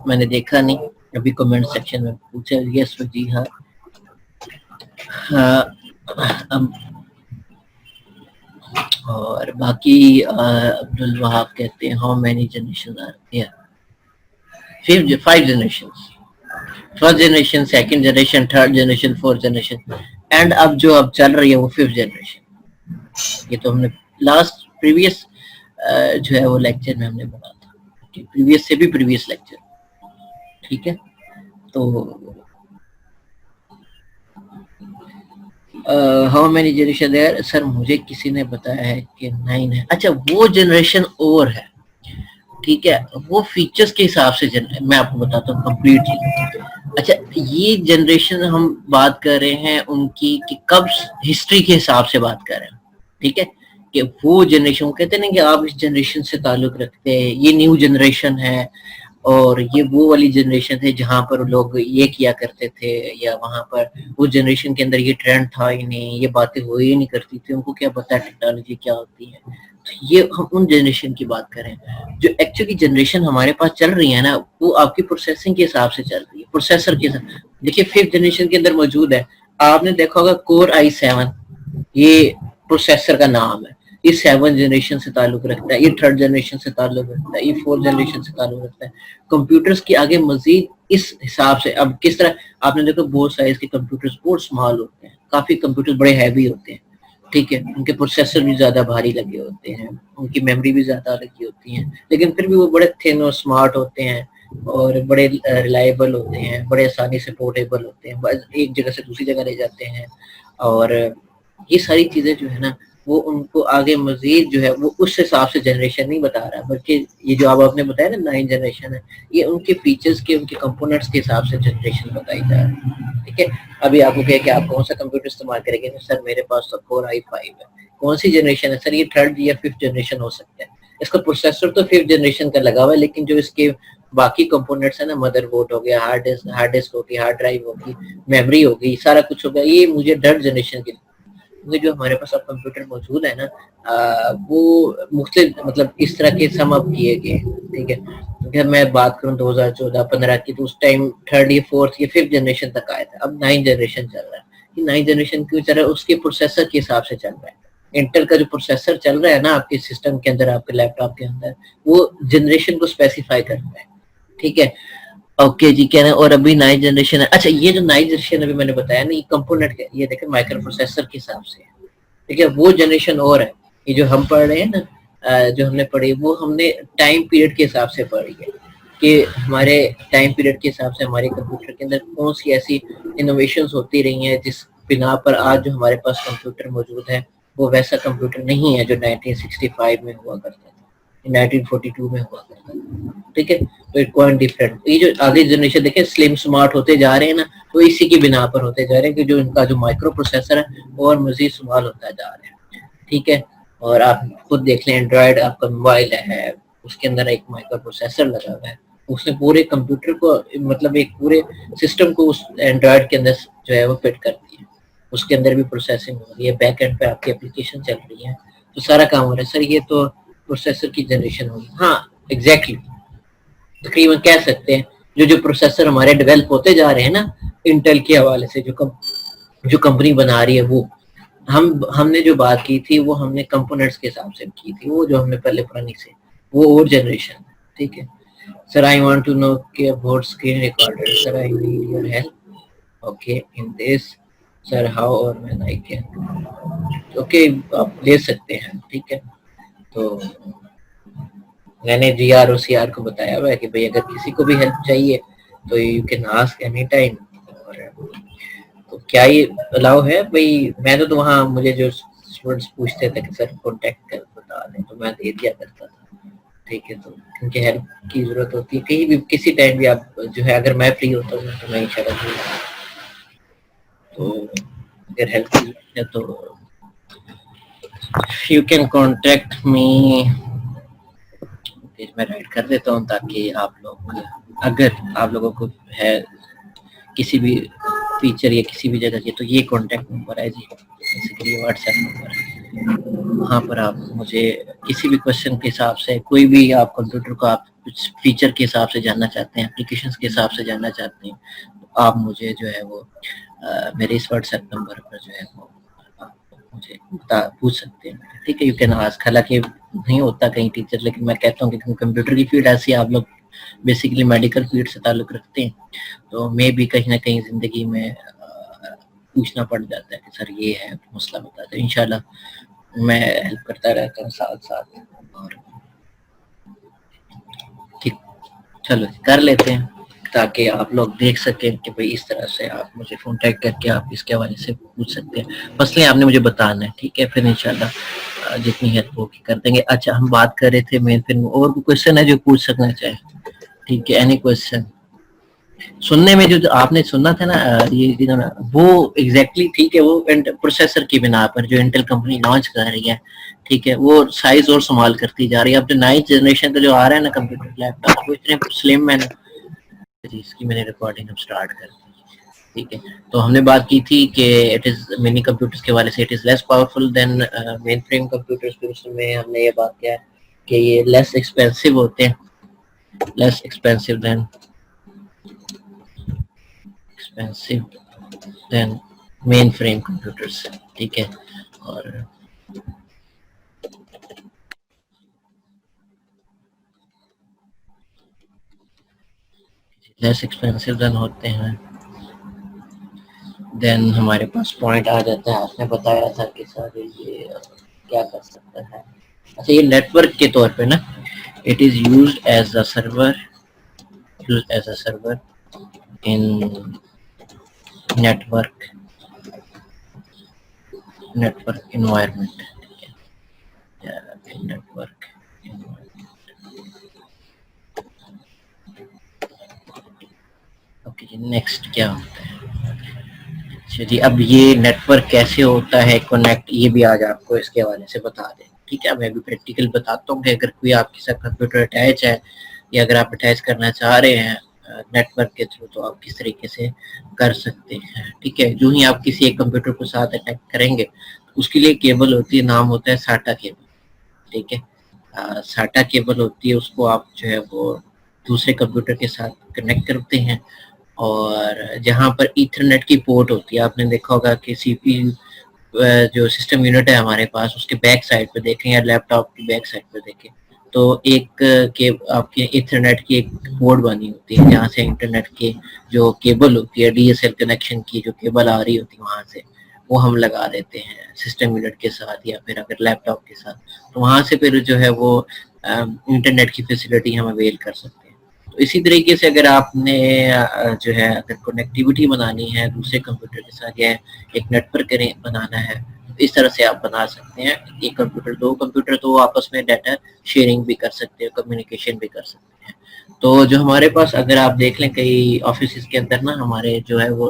میں نے دیکھا نہیں ابھی کمنٹ سیکشن میں پوچھا. یس جی ہاں. اور باقی عبد الوہاب کہتے ہیں how many generation are here, 5 generation, first generation, second generation, third generation, fourth generation, and اب جو اب چل رہی ہے وہ 5th جنریشن. یہ تو ہم نے لاسٹ پریویس جو ہے وہ لیکچر میں ہم نے بنا تھا, پریویس سے بھی پریویس لیکچر. ٹھیک ہے. تو ہاؤ مینی جنریشن دیئر, سر مجھے کسی نے بتایا ہے کہ 9 ہے. اچھا وہ جنریشن اور ہے. ٹھیک ہے. وہ فیچرز کے حساب سے میں آپ کو بتاتا ہوں کمپلیٹلی. اچھا یہ جنریشن ہم بات کر رہے ہیں ان کی کہ کب ہسٹری کے حساب سے بات کر رہے ہیں. ٹھیک ہے. کہ وہ جنریشن, وہ کہتے ہیں نا کہ آپ اس جنریشن سے تعلق رکھتے ہیں, یہ نیو جنریشن ہے, اور یہ وہ والی جنریشن ہے جہاں پر لوگ یہ کیا کرتے تھے, یا وہاں پر اس جنریشن کے اندر یہ ٹرینڈ تھا ہی نہیں, یہ باتیں ہوئی ہی نہیں کرتی تھی, ان کو کیا پتا ٹیکنالوجی کیا ہوتی ہے. تو یہ ہم ان جنریشن کی بات کریں. جو ایکچولی جنریشن ہمارے پاس چل رہی ہے نا, وہ آپ کی پروسیسنگ کے حساب سے چل رہی ہے, پروسیسر کے ساتھ. دیکھیے 5th جنریشن کے اندر موجود ہے, آپ نے دیکھا ہوگا کور i7, یہ پروسیسر کا نام ہے, یہ 7th جنریشن سے تعلق رکھتا ہے, یہ 3rd جنریشن سے تعلق رکھتا ہے, یہ 4th جنریشن سے تعلق رکھتا ہے. کمپیوٹرز کے آگے مزید اس حساب سے اب کس طرح آپ نے دیکھا بہت سائز کے کمپیوٹرز بہت سمال ہوتے ہیں, کافی کمپیوٹر بڑے ہیوی ہوتے ہیں. ٹھیک ہے. ان کے پروسیسر بھی زیادہ بھاری لگے ہوتے ہیں, ان کی میموری بھی زیادہ لگی ہوتی ہیں, لیکن پھر بھی وہ بڑے تھن اور سمارٹ ہوتے ہیں, اور بڑے ریلائبل ہوتے ہیں, بڑے آسانی سے پورٹیبل ہوتے ہیں, بس ایک جگہ سے دوسری جگہ لے جاتے ہیں. اور یہ ساری چیزیں جو ہے نا وہ ان کو آگے مزید جو ہے وہ اس حساب سے جنریشن نہیں بتا رہا, بلکہ یہ جو آپ نے بتایا نا 9 جنریشن ہے, یہ ان کے فیچرز کے, ان کے کمپوننٹس کے حساب سے جنریشن بتائی جا رہی ہے. ٹھیک ہے. ابھی آپ کو کہے کہ آپ کون سا کمپیوٹر استعمال کریں گے, سر میرے پاس تو کور i5 ہے. کون سی جنریشن ہے, سر یہ 3rd یا 5th جنریشن ہو سکتا ہے. اس کا پروسیسر تو 5th جنریشن کا لگا ہوا ہے, لیکن جو اس کے باقی کمپوننٹس ہیں نا, مدر بورڈ ہو گیا, ہارڈ ڈسک ہوگی, ہارڈ ڈرائیو ہوگی, میموری ہوگی, سارا کچھ ہوگا, یہ مجھے 3rd جنریشن کی. جو ہمارے پاس اب کمپیوٹر موجود ہے نا وہ مختلف مطلب اس طرح کے سم اپ کیے گئے. ٹھیک ہے. اگر میں بات کروں 2014-15 کی, تو اس ٹائم 3rd یا 4th یا 5th جنریشن تک آیا تھا. اب 9 جنریشن چل رہا ہے. یہ 9 جنریشن کیوں چل رہا ہے, اس کے پروسیسر کے حساب سے چل رہا ہے. انٹل کا جو پروسیسر چل رہا ہے نا آپ کے سسٹم کے اندر, آپ کے لیپ ٹاپ کے اندر, وہ جنریشن کو اسپیسیفائی کرتا ہے. ٹھیک ہے. اوکے جی کہہ رہے ہیں. اور ابھی 9 جنریشن ہے. اچھا یہ جو 9 جنریشن ابھی میں نے بتایا نا, یہ کمپوننٹ یہ دیکھیں مائکرو پروسیسر کے حساب سے. ٹھیک ہے. وہ جنریشن اور ہے, یہ جو ہم پڑھ رہے ہیں نا, جو ہم نے پڑھی وہ ہم نے ٹائم پیریڈ کے حساب سے پڑھی ہے, کہ ہمارے ٹائم پیریڈ کے حساب سے ہمارے کمپیوٹر کے اندر کون سی ایسی انوویشنز ہوتی رہی ہیں جس بنا پر آج جو ہمارے پاس کمپیوٹر موجود ہے وہ ویسا کمپیوٹر نہیں ہے جو 1965 میں ہوا کرتا تھا, 1942 میں ہوا کرتا تھا. ٹھیک ہے. تو اٹ کوائٹ ڈفرینٹ. یہ جو آگے جنریشن دیکھیں سلم سمارٹ ہوتے جا رہے ہیں نا, تو اسی کی بنا پر ہوتے جا رہے ہیں کہ جو ان کا جو مائکرو پروسیسر ہے اور مزید سمال ہوتا جا رہا ہے. ٹھیک ہے. اور آپ خود دیکھ لیں, اینڈرائڈ آپ کا موبائل ہے, اس کے اندر ایک مائکرو پروسیسر لگا ہوا ہے, اس نے پورے کمپیوٹر کو مطلب ایک پورے سسٹم کو اس اینڈرائڈ کے اندر جو ہے وہ فٹ کر دیا. اس کے اندر بھی پروسیسنگ ہو رہی ہے, بیک اینڈ پہ آپ کی اپلیکیشن چل رہی ہے, تو تو سارا کام ہو رہا ہے. سر یہ تو پروسیسر کی جنریشن ہوگی. ہاں ایگزیکٹلی تقریباً کہہ سکتے ہیں جو پروسیسر ہمارے ڈیولپ ہوتے جا رہے ہیں نا انٹل کے حوالے سے, جو کمپنی بنا رہی ہے, وہ ہم نے جو بات کی تھی وہ ہم نے کمپوننٹس کے حساب سے کی تھی, وہ جو ہم نے پہلے پرانی سے وہ اور جنریشن. ٹھیک ہے sir, I want to know کہ about screen recorder. Sir I need your help okay in this. Sir how اور وین آئی کین. اوکے آپ لے سکتے ہیں. ٹھیک ہے تو میں نے جی آر او سی آر کو بتایا ہوا ہے کہ بھائی اگر کسی کو بھی ہیلپ چاہیے تو you can ask any time. تو کیا یہ الاؤ ہے بھائی؟ میں تو وہاں مجھے جو اسٹوڈنٹس پوچھتے تھے کہ سر کانٹیکٹ کر بتا دیں تو میں دے دیا کرتا تھا. ٹھیک ہے تو کیونکہ ہیلپ کی ضرورت ہوتی ہے کہیں بھی کسی ٹائم بھی. آپ جو ہے اگر میں فری ہوتا ہوں تو میں انشاءاللہ تو اگر ہیلپ کی ہے تو یو کین کانٹیکٹ می. میں رائٹ کر دیتا ہوں تاکہ آپ لوگ اگر آپ لوگوں کو ہے کسی بھی فیچر یا کسی بھی جگہ کی تو یہ کانٹیکٹ نمبر ہے جی, بیسیکلی واٹس ایپ نمبر ہے. وہاں پر آپ مجھے کسی بھی کوشچن کے حساب سے کوئی بھی آپ کمپیوٹر کو آپ کچھ فیچر کے حساب سے جاننا چاہتے ہیں, اپلیکیشنز کے حساب سے جاننا چاہتے ہیں تو آپ مجھے جو ہے وہ میرے اس واٹس ایپ نمبر پر جو ہے وہ مجھے پوچھ سکتے ہیں. ٹھیک ہے یو کین آسک. حالانکہ نہیں ہوتا کہیں ٹیچر, لیکن میں کہتا ہوں کہ کمپیوٹر کی فیلڈ ایسی آپ لوگ بیسیکلی میڈیکل فیلڈ سے تعلق رکھتے ہیں تو میں بھی کہیں نہ کہیں زندگی میں پوچھنا پڑ جاتا ہے کہ سر یہ ہے مسئلہ بتا دیں. انشاءاللہ میں ہیلپ کرتا رہتا ہوں ساتھ ساتھ. اور ٹھیک چلو کر لیتے ہیں تاکہ آپ لوگ دیکھ سکیں کہ بھئی اس طرح سے آپ مجھے کانٹیکٹ کر کے آپ اس کے حوالے سے پوچھ سکتے ہیں. مسئلے آپ نے مجھے بتانا ہے. ٹھیک ہے پھر انشاءاللہ جتنی ہیلپ ہوگی کر دیں گے. اچھا ہم بات کر رہے تھے مین فن, اور کوئی کوشچن ہے جو پوچھ سکنا چاہے؟ ٹھیک ہے اینی کوشچن؟ سننے میں جو آپ نے سننا تھا نا یہ وہ ایگزیکٹلی ٹھیک ہے, وہ پروسیسر کی بنا پر جو انٹل کمپنی لانچ کر رہی ہے. ٹھیک ہے وہ سائز اور سمال کرتی جا رہی ہے. اب جو 9th جنریشن کا جو آ رہا ہے نا کمپیوٹر لیپ ٹاپ وہ اتنے سلم ہے نا. اس کی میں نے ریکارڈنگ اب سٹارٹ کر دی. ٹھیک ہے تو ہم نے بات کی تھی کہ اٹ از منی کمپیوٹرز کے والے سے it is less powerful than mainframe computers. پھر اس میں ہم نے یہ بات کیا کہ یہ لیس ایکسپینسو ہوتے ہیں, لیس ایکسپینسو دین مین فریم کمپیوٹرز. ٹھیک ہے اور لیس ایکسپینسو دین ہوتے ہیں. دین ہمارے پاس پوائنٹ آ جاتا ہے. آپ نے بتایا تھا کہ سر یہ کیا کر سکتا ہے. اچھا یہ نیٹ ورک کے طور پہ نا it is used as a server in network environment. Network okay جی نیکسٹ کیا ہوتا ہے. چلیے اب یہ نیٹ ورک کیسے ہوتا ہے کنیکٹ, یہ بھی آج آپ کو اس کے حوالے سے بتا دیں. ٹھیک ہے میں بھی پریکٹیکل بتاتا ہوں کہ اگر کوئی آپ کے ساتھ کمپیوٹر اٹیچ ہے یا اگر آپ اٹیچ کرنا چاہ رہے ہیں نیٹ ورک کے تھرو تو آپ کس طریقے سے کر سکتے ہیں. ٹھیک ہے جو ہی آپ کسی ایک کمپیوٹر کو ساتھ اٹیچ کریں گے اس کے لیے کیبل ہوتی ہے, نام ہوتا ہے ساٹا کیبل. ٹھیک ہے ساٹا کیبل ہوتی ہے, اس کو آپ جو ہے وہ دوسرے کمپیوٹر کے ساتھ کنیکٹ کرتے ہیں. اور جہاں پر ایتھرنیٹ کی پورٹ ہوتی ہے, آپ نے دیکھا ہوگا کہ سی پی یو جو سسٹم یونٹ ہے ہمارے پاس اس کے بیک سائڈ پہ دیکھیں یا لیپ ٹاپ کی بیک سائڈ پہ دیکھیں تو ایک آپ کے ایتھرنیٹ کی ایک پورٹ بنی ہوتی ہے جہاں سے انٹرنیٹ کے جو کیبل ہوتی ہے ڈی ایس ایل کنیکشن کی جو کیبل آ رہی ہوتی ہے وہاں سے وہ ہم لگا دیتے ہیں سسٹم یونٹ کے ساتھ یا پھر اگر لیپ ٹاپ کے ساتھ, تو وہاں سے پھر جو ہے وہ انٹرنیٹ کی فیسلٹی ہم اویل کر سکتے ہیں. تو اسی طریقے سے اگر آپ نے جو ہے اگر کنیکٹیوٹی بنانی ہے دوسرے کمپیوٹر کے ساتھ یا ایک نیٹ ورک بنانا ہے اس طرح سے آپ بنا سکتے ہیں. ایک کمپیوٹر دو کمپیوٹر تو آپس میں ڈیٹا شیئرنگ بھی کر سکتے ہیں, کمیونیکیشن بھی کر سکتے ہیں. تو جو ہمارے پاس اگر آپ دیکھ لیں کئی آفیسز کے اندر نا ہمارے جو ہے وہ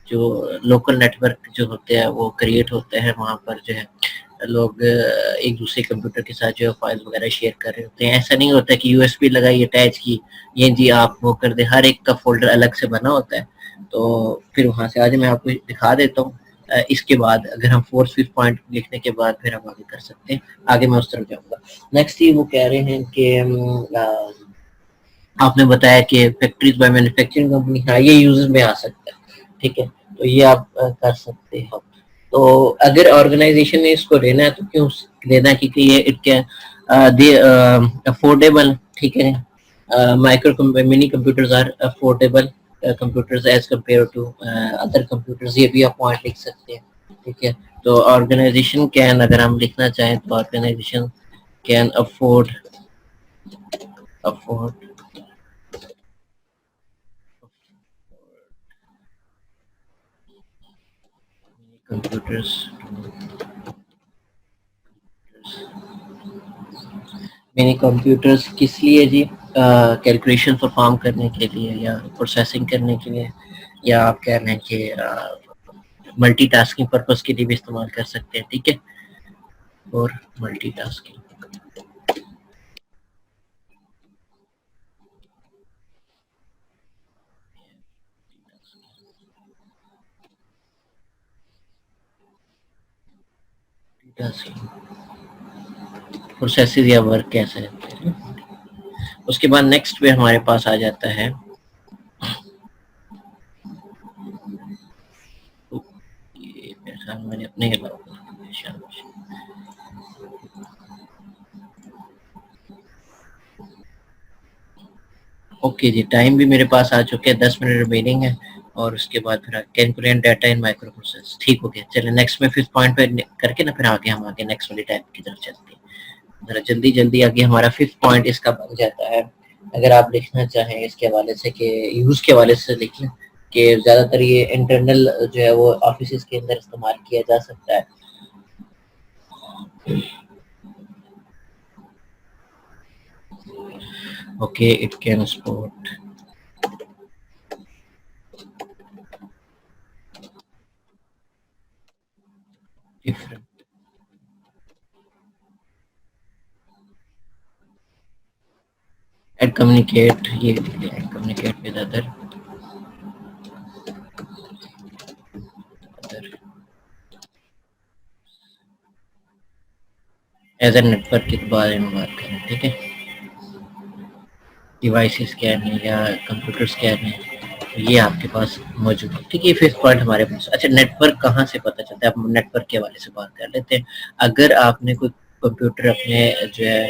جو لوکل نیٹ ورک جو ہوتے ہیں وہ کریٹ ہوتے ہیں, وہاں پر جو ہے لوگ ایک دوسرے کمپیوٹر کے ساتھ جو ہے فائل وغیرہ شیئر کر رہے ہوتے ہیں. ایسا نہیں ہوتا کہ یو ایس پی لگائی اٹیچ کی یہ جی آپ وہ کر دیں, ہر ایک کا فولڈر الگ سے بنا ہوتا ہے. تو پھر وہاں سے آج میں آپ کو دکھا دیتا ہوں اس کے بعد اگر ہم 4th 5th پوائنٹ لکھنے کے بعد پھر ہم آگے کر سکتے ہیں. آگے میں اس طرف جاؤں گا. نیکسٹ یہ وہ کہہ رہے ہیں کہ آپ نے بتایا کہ فیکٹریز بائی مینوفیکچرنگ کمپنی, ہاں یہ یوزز میں آ سکتا ہے, ٹھیک ہے, تو یہ آپ کر سکتے ہو. تو اگر آرگنائزیشن نے اس کو لینا ہے تو کیوں لینا ہے, کیونکہ یہ اٹ کین افورڈیبل, ٹھیک ہے. Micro mini computers are affordable computers as compared to other computers, یہ بھی آپ پوائنٹ لکھ سکتے ہیں, ٹھیک ہے. تو آرگنائزیشن کین, اگر ہم لکھنا چاہیں تو organisation can afford computers mini computers کس لیے جی, کیلکولیشن پرفارم کرنے کے لیے یا پروسیسنگ کرنے کے لیے, یا آپ کہہ رہے ہیں کہ ملٹی ٹاسکنگ پرپز کے لیے بھی استعمال کر سکتے ہیں, ٹھیک ہے. اور ملٹی ٹاسکنگ پروسیسز یا ورک کیسے رہتے ہیں. اس کے بعد نیکسٹ پہ ہمارے پاس آ جاتا ہے میں نے اپنے اوکے جی, ٹائم بھی میرے پاس آ چکے ہیں, 10 منٹ ریمیننگ ہے, اور اس کے بعد پھر calculate data in micro process, ٹھیک ہو گیا. چلیں نیکسٹ میں 5th پوائنٹ پہ کر کے نا پھر آگے ہم آگے نیکسٹ والی ٹائپ کی طرف چلتے ہیں. ذرا جلدی جلدی آگے ہمارا 5th پوائنٹ اس کا بن جاتا ہے. اگر آپ لکھنا چاہیں اس کے حوالے سے کہ یوز کے حوالے سے لکھ لیں کہ زیادہ تر یہ انٹرنل جو ہے وہ آفیسز کے اندر استعمال کیا جا سکتا ہے. Okay, it can support different and communicate, یہ communicate with other as a network کے بارے میں بات کریں, ٹھیک ہے. ڈیوائسز کیا ہیں یا کمپیوٹرز کیا ہیں, یہ آپ کے پاس موجود ہے, ٹھیک ہے. 5th پوائنٹ ہمارے پاس. اچھا, نیٹورک کہاں سے پتہ چلتا ہے, اب نیٹورک کے حوالے سے بات کر لیتے ہیں. اگر آپ نے کوئی کمپیوٹر اپنے جو ہے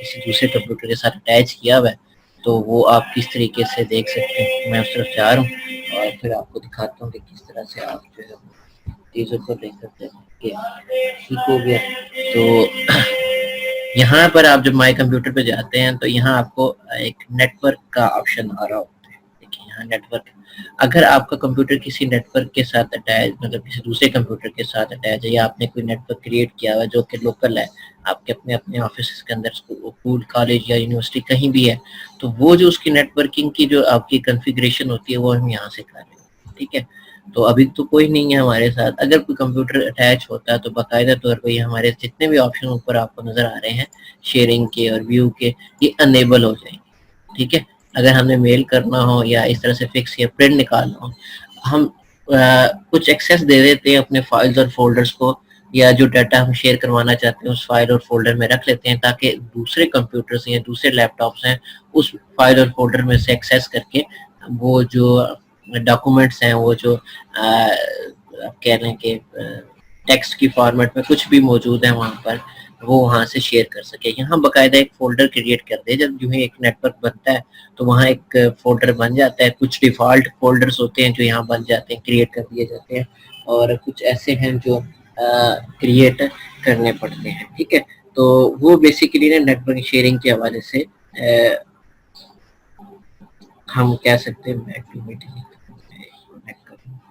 کسی دوسرے کمپیوٹر کے ساتھ اٹیچ کیا ہوا ہے تو وہ آپ کس طریقے سے دیکھ سکتے ہیں. میں اس طرف جا رہا ہوں اور پھر آپ کو دکھاتا ہوں کہ کس طرح سے آپ جو ہے چیزوں کو دیکھ سکتے ہیں. ٹھیک ہو گیا. تو یہاں پر آپ جب مائی کمپیوٹر پہ جاتے ہیں تو یہاں آپ کو ایک نیٹ ورک کا آپشن آ رہا ہوتا ہے. دیکھیں یہاں نیٹ ورک, اگر آپ کا کمپیوٹر کسی نیٹ ورک کے ساتھ اٹیچ, مطلب کسی دوسرے کمپیوٹر کے ساتھ اٹیچ ہے, یا آپ نے کوئی نیٹ ورک کریٹ کیا ہوا ہے جو کہ لوکل ہے آپ کے اپنے آفس کے اندر, اسکول کالج یا یونیورسٹی کہیں بھی ہے, تو وہ جو اس کی نیٹ ورکنگ کی جو آپ کی کنفیگریشن ہوتی ہے وہ ہم یہاں سے کر رہے ہیں, ٹھیک ہے. تو ابھی تو کوئی نہیں ہے ہمارے ساتھ. اگر کوئی کمپیوٹر اٹیچ ہوتا ہے تو باقاعدہ طور پہ یہ ہمارے جتنے بھی آپشن اوپر آپ کو نظر آ رہے ہیں شیئرنگ کے اور ویو کے, یہ انیبل ہو جائیں گے, ٹھیک ہے. اگر ہمیں میل کرنا ہو یا اس طرح سے فکس یا پرنٹ نکالنا ہو, ہم کچھ ایکسیس دے دیتے ہیں اپنے فائلز اور فولڈرز کو, یا جو ڈیٹا ہم شیئر کروانا چاہتے ہیں اس فائل اور فولڈر میں رکھ لیتے ہیں تاکہ دوسرے کمپیوٹرز یا دوسرے لیپ ٹاپس ہیں اس فائل اور فولڈر میں سے ایکسیس کر کے وہ جو ڈاکومنٹس ہیں, وہ جو آپ کہہ رہے ہیں کہ ٹیکسٹ کی فارمیٹ میں کچھ بھی موجود ہے وہاں پر, وہ وہاں سے شیئر کر سکے. یہاں باقاعدہ ایک فولڈر کریٹ کر دے, جب جو ہے ایک نیٹ ورک بنتا ہے تو وہاں ایک فولڈر بن جاتا ہے. کچھ ڈیفالٹ فولڈرز ہوتے ہیں جو یہاں بن جاتے ہیں, کریٹ کر دیے جاتے ہیں, اور کچھ ایسے ہیں جو کریٹ کرنے پڑتے ہیں, ٹھیک ہے. تو وہ بیسیکلی نا نیٹ ورک شیئرنگ کے حوالے سے ہم کہہ سکتے ہیں,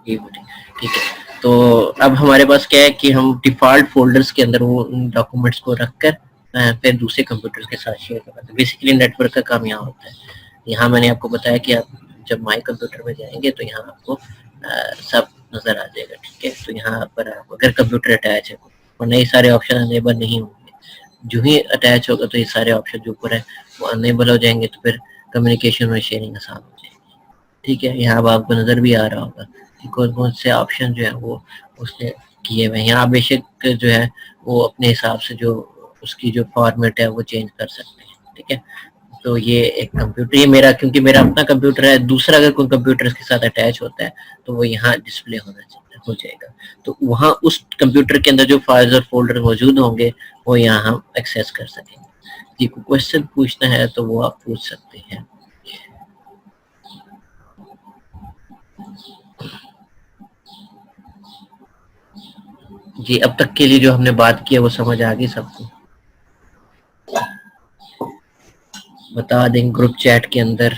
ٹھیک ہے. تو اب ہمارے پاس کیا ہے کہ ہم ڈیفالٹ فولڈرز کے اندر وہ ڈاکومنٹس کو رکھ کر پھر دوسرے کمپیوٹر کے ساتھ شیئر کرتے ہیں. بیسیکلی نیٹ ورک کا کام یہاں ہوتا ہے. یہاں میں نے آپ کو بتایا کہ آپ جب مائی کمپیوٹر میں جائیں گے تو یہاں آپ کو سب نظر آ جائے گا, ٹھیک ہے. تو یہاں پر آپ اگر کمپیوٹر اٹیچ ہے اور نئے سارے آپشن انیبل نہیں ہوں گے, جو ہی اٹیچ ہوگا تو یہ سارے آپشن جو اوپر ہیں وہ انیبل ہو جائیں گے, تو پھر کمیونیکیشن میں شیئرنگ آسان ہو جائے گی, ٹھیک ہے. یہاں اب آپ کو نظر بھی آ رہا ہوگا کون سے آپشن جو ہے وہ اس نے کیے ہوئے ہیں. یہاں بے شک جو ہے وہ اپنے حساب سے جو اس کی جو فارمیٹ ہے وہ چینج کر سکتے ہیں. ٹھیک ہے, تو یہ ایک کمپیوٹر, یہ میرا کیونکہ میرا اپنا کمپیوٹر ہے, دوسرا اگر کوئی کمپیوٹر اس کے ساتھ اٹیچ ہوتا ہے تو وہ یہاں ڈسپلے ہو جائے گا. تو وہاں اس کمپیوٹر کے اندر جو فائلز اور فولڈر موجود ہوں گے وہ یہاں ہم ایکسیس کر سکیں گے. جی کوئی کوشچن پوچھنا ہے تو وہ آپ پوچھ سکتے ہیں. جی اب تک کے لیے جو ہم نے بات کی ہے وہ سمجھ آ گئی سب کو؟ بتا دیں گروپ چیٹ کے اندر.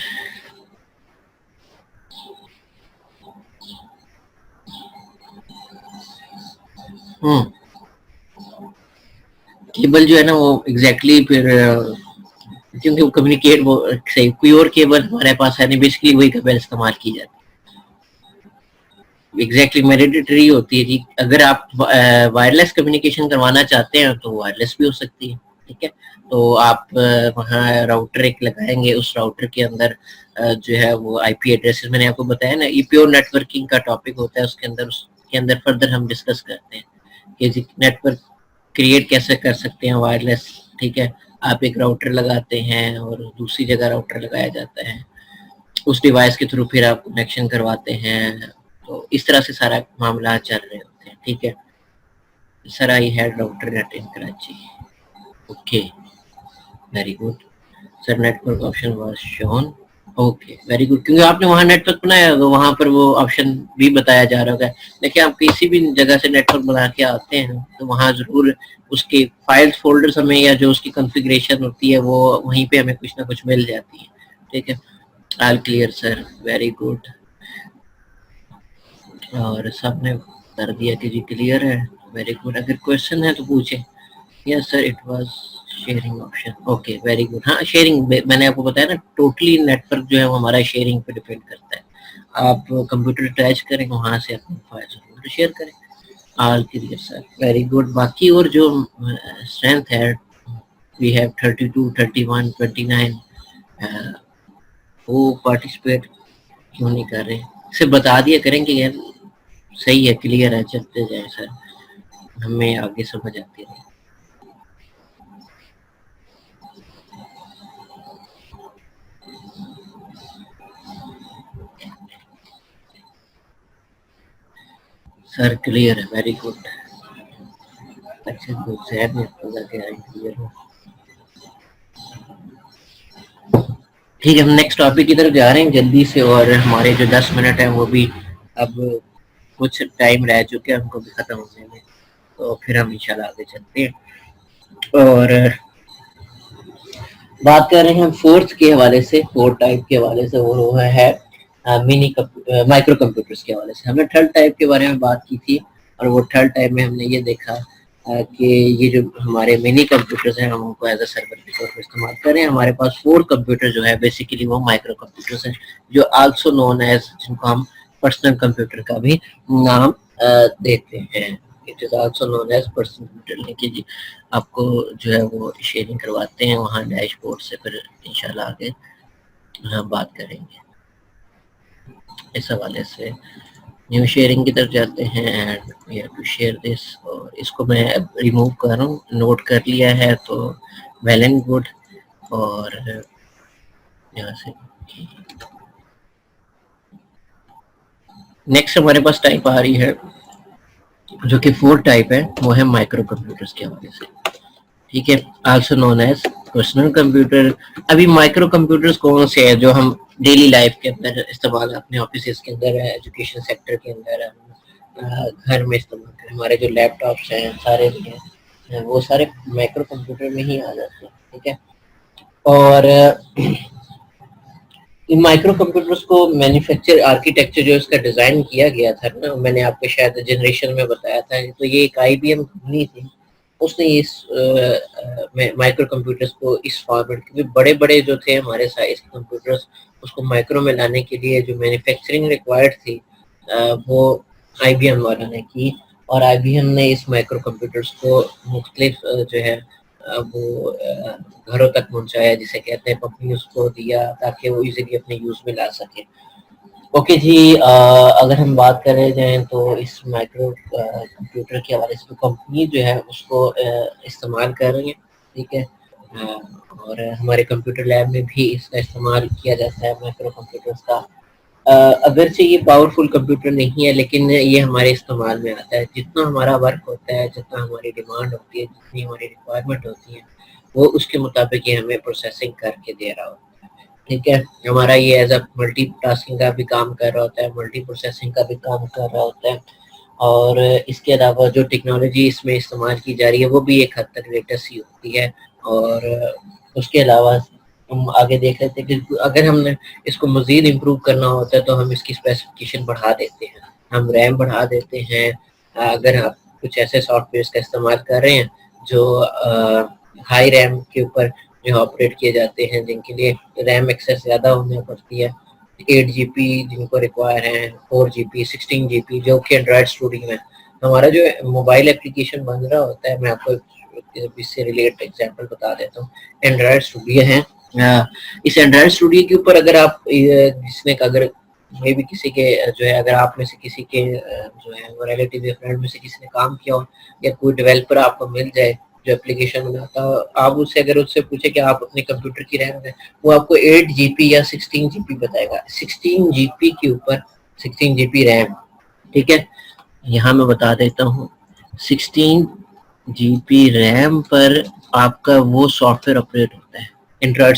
کیبل جو ہے نا وہ ایگزیکٹلی پھر کیونکہ وہ کمیونیکیٹ وہ صحیح کوئی اور کیبل ہمارے پاس ہے نہیں, بیسکلی وہی کیبل استعمال کی جاتی ہے. ایگزیکٹلی مینڈیٹری ہوتی ہے جی. اگر آپ وائرلیس کمیونیکیشن کروانا چاہتے ہیں تو وائرلیس بھی ہو سکتی ہے. ٹھیک ہے, تو آپ وہاں راؤٹر ایک لگائیں گے, اس راؤٹر کے اندر جو ہے وہ آئی پی ایڈریسز میں نے آپ کو بتایا نا, ای پیور نیٹ ورکنگ کا ٹاپک ہوتا ہے, اس کے اندر فردر ہم ڈسکس کرتے ہیں کہ نیٹ ورک کریٹ کیسے کر سکتے ہیں وائرلیس. ٹھیک ہے, آپ ایک راؤٹر لگاتے ہیں اور دوسری جگہ راؤٹر لگایا جاتا ہے, اس ڈیوائس کے تھرو پھر آپ کنیکشن کرواتے ہیں. تو اس طرح سے سارا معاملات چل رہے ہوتے ہیں. ٹھیک ہے sir, I had router net in Karachi. Okay very good sir, network option was shown. Okay very good, کیونکہ آپ نے وہاں نیٹ ورک بنایا تو وہاں پر وہ آپشن بھی بتایا جا رہا ہوگا. دیکھیں آپ کسی بھی جگہ سے نیٹ ورک بنا کے آتے ہیں تو وہاں ضرور اس کے فائلز فولڈرز ہمیں یا جو اس کی کنفیگریشن ہوتی ہے وہ وہیں پہ ہمیں کچھ نہ کچھ مل جاتی ہے. ٹھیک ہے, all clear sir, very good. اور سب نے کر دیا کہ جی کلیئر ہے, ویری گڈ. اگر کوشچن ہے تو پوچھیں. Yes sir it was sharing option. Okay very good. ہاں شیئرنگ میں نے آپ کو بتایا نا, ٹوٹلی نیٹ ورک جو ہے وہ ہمارا شیئرنگ پہ ڈیپینڈ کرتا ہے. آپ کمپیوٹر اٹیچ کریں, وہاں سے اپنے فائل شیئر کریں. آل کلیئر سر, ویری گڈ. باقی اور جو اسٹرینتھ ہے وی ہیو 32 31 29 وہ پارٹیسپیٹ کیوں نہیں کر رہے, اسے بتا دیا کریں کہ یار صحیح ہے, کلیئر ہے, چلتے جائیں سر, ہمیں آگے سمجھ آتی ہے. سر کلیئر ہے, ویری گڈ. اچھا کلیئر ہو. ٹھیک ہے, ہم نیکسٹ ٹاپک کی طرف جا رہے ہیں جلدی سے, اور ہمارے جو 10 منٹ ہیں وہ بھی اب کچھ ٹائم رہ چکے ہم کو بھی ختم ہونے میں, تو پھر ہم انشاءاللہ آگے چلتے ہیں. اور بات کر رہے ہیں ہم فورتھ کے حوالے سے, فورتھ ٹائپ کے حوالے سے, وہ ہے منی مائکرو کمپیوٹرز کے حوالے سے. ہم نے تھرڈ ٹائپ کے بارے میں بات کی تھی, اور وہ تھرڈ ٹائپ میں ہم نے یہ دیکھا کہ یہ جو ہمارے منی کمپیوٹرز ہیں ہم ان کو ایز اے سرور کے طور پر استعمال کریں. ہمارے پاس 4 کمپیوٹر جو ہے بیسیکلی وہ مائکرو کمپیوٹرز ہیں, جو آلسو نون ایز, جن کو ہم پرسنل کمپیوٹر کا بھی نام دیتے ہیں. It is also known as personal computer. کہ جی آپ کو جو ہے وہ شیئرنگ کرواتے ہیں وہاں ڈیش بورڈ سے, پھر انشاءاللہ آگے ہم بات کریں گے اس حوالے سے. نیو شیئرنگ کی طرف جاتے ہیں, and we have to share this, اور اس کو میں ریموو کر رہا ہوں, نوٹ کر لیا ہے تو ویل اینڈ گڈ. اور یہاں سے نیکسٹ ہمارے پاس ٹائپ آ رہی ہے جو کہ 4 ٹائپ ہے, وہ ہے مائکرو کمپیوٹرز کے حوالے سے. ٹھیک ہے, also known as personal computer. ابھی مائکرو کمپیوٹرز کون سے ہیں جو ہم ڈیلی لائف کے اندر استعمال, اپنے آفیسز کے اندر, ایجوکیشن سیکٹر کے اندر, گھر میں استعمال کریں. ہمارے جو لیپ ٹاپس ہیں سارے بھی ہیں, وہ سارے مائکرو کمپیوٹر میں ہی آ جاتے ہیں. ٹھیک ہے, اور ان مائکرو کمپیوٹرز کو مینوفیکچر آرکیٹیکچر جو اس کا ڈیزائن کیا گیا تھا نا, میں نے آپ کو شاید جنریشن میں بتایا تھا, تو یہ ایک آئی بی ایم کمپنی تھی, اس نے اس مائکرو کمپیوٹرز کو اس فارمیٹ, کیونکہ بڑے بڑے جو تھے ہمارے سائز کے کمپیوٹرز, اس کو مائکرو میں لانے کے لیے جو مینوفیکچرنگ ریکوائرڈ تھی وہ آئی بی ایم والوں نے کی. اور آئی بی ایم نے اس مائکرو کمپیوٹرز کو مختلف جو ہے وہ گھروں تک پہنچایا, جسے کہتے ہیں کمپنی اس کو دیا تاکہ وہ ایزیلی اپنے یوز میں لا سکے. اوکے جی، اگر ہم بات کریں جائیں تو اس مائکرو کمپیوٹر کے حوالے سے تو کمپنی جو ہے اس کو استعمال کر رہی ہیں، ٹھیک ہے، اور ہمارے کمپیوٹر لیب میں بھی اس کا استعمال کیا جاتا ہے مائکرو کمپیوٹرز کا. اگرچہ یہ پاورفل کمپیوٹر نہیں ہے لیکن یہ ہمارے استعمال میں آتا ہے. جتنا ہمارا ورک ہوتا ہے، جتنا ہماری ڈیمانڈ ہوتی ہے، جتنی ہماری ریکوائرمنٹ ہوتی ہے، وہ اس کے مطابق یہ ہمیں پروسیسنگ کر کے دے رہا ہوتا ہے. ٹھیک ہے، ہمارا یہ ایز اے ملٹی ٹاسکنگ کا بھی کام کر رہا ہوتا ہے، ملٹی پروسیسنگ کا بھی کام کر رہا ہوتا ہے. اور اس کے علاوہ جو ٹیکنالوجی اس میں استعمال کی جا رہی ہے وہ بھی ایک حد تک لیٹسٹ ہی ہوتی ہے. اور اس کے علاوہ ہم آگے دیکھ لیتے ہیں کہ اگر ہم نے اس کو مزید امپروو کرنا ہوتا ہے تو ہم اس کی اسپیسیفکیشن بڑھا دیتے ہیں، ہم ریم بڑھا دیتے ہیں. اگر آپ کچھ ایسے سافٹ ویئرس کا استعمال کر رہے ہیں جو ہائی ریم کے اوپر جو آپریٹ کیے جاتے ہیں، جن کے لیے ریم ایکسس زیادہ ہونے پڑتی ہے، 8 جی پی جن کو ریکوائر ہیں، 4 جی پی، 16 جی پی، جو کہ اینڈرائڈ اسٹوڈیو میں ہمارا جو موبائل اپلیکیشن بن رہا ہوتا ہے. میں آپ کو اس سے ریلیٹ ایگزامپل بتا دیتا ہوں. اینڈرائڈ اسٹوڈیو ہے، اس اینڈرائڈ اسٹوڈیو کے اوپر اگر آپ جس نے اگر میں بھی کسی کے جو ہے، اگر آپ میں سے کسی کے جو ہے وہ ریلیٹیو یا فرینڈ میں سے کسی نے کام کیا ہو یا کوئی ڈیولپر آپ کو مل جائے جو اپلیکیشن بناتا ہو، آپ اس سے اگر اس سے پوچھے کہ آپ اپنے کمپیوٹر کی ریم ہے، وہ آپ کو 8 جی پی یا 16 جی پی بتائے گا. 16 جی پی کے اوپر 16 جی پی ریم. ٹھیک ہے، یہاں میں بتا دیتا ہوں 16 جی پی ریم پر آپ کا وہ سافٹ ویئر آپریٹ ہوتا ہے. اینڈرائڈ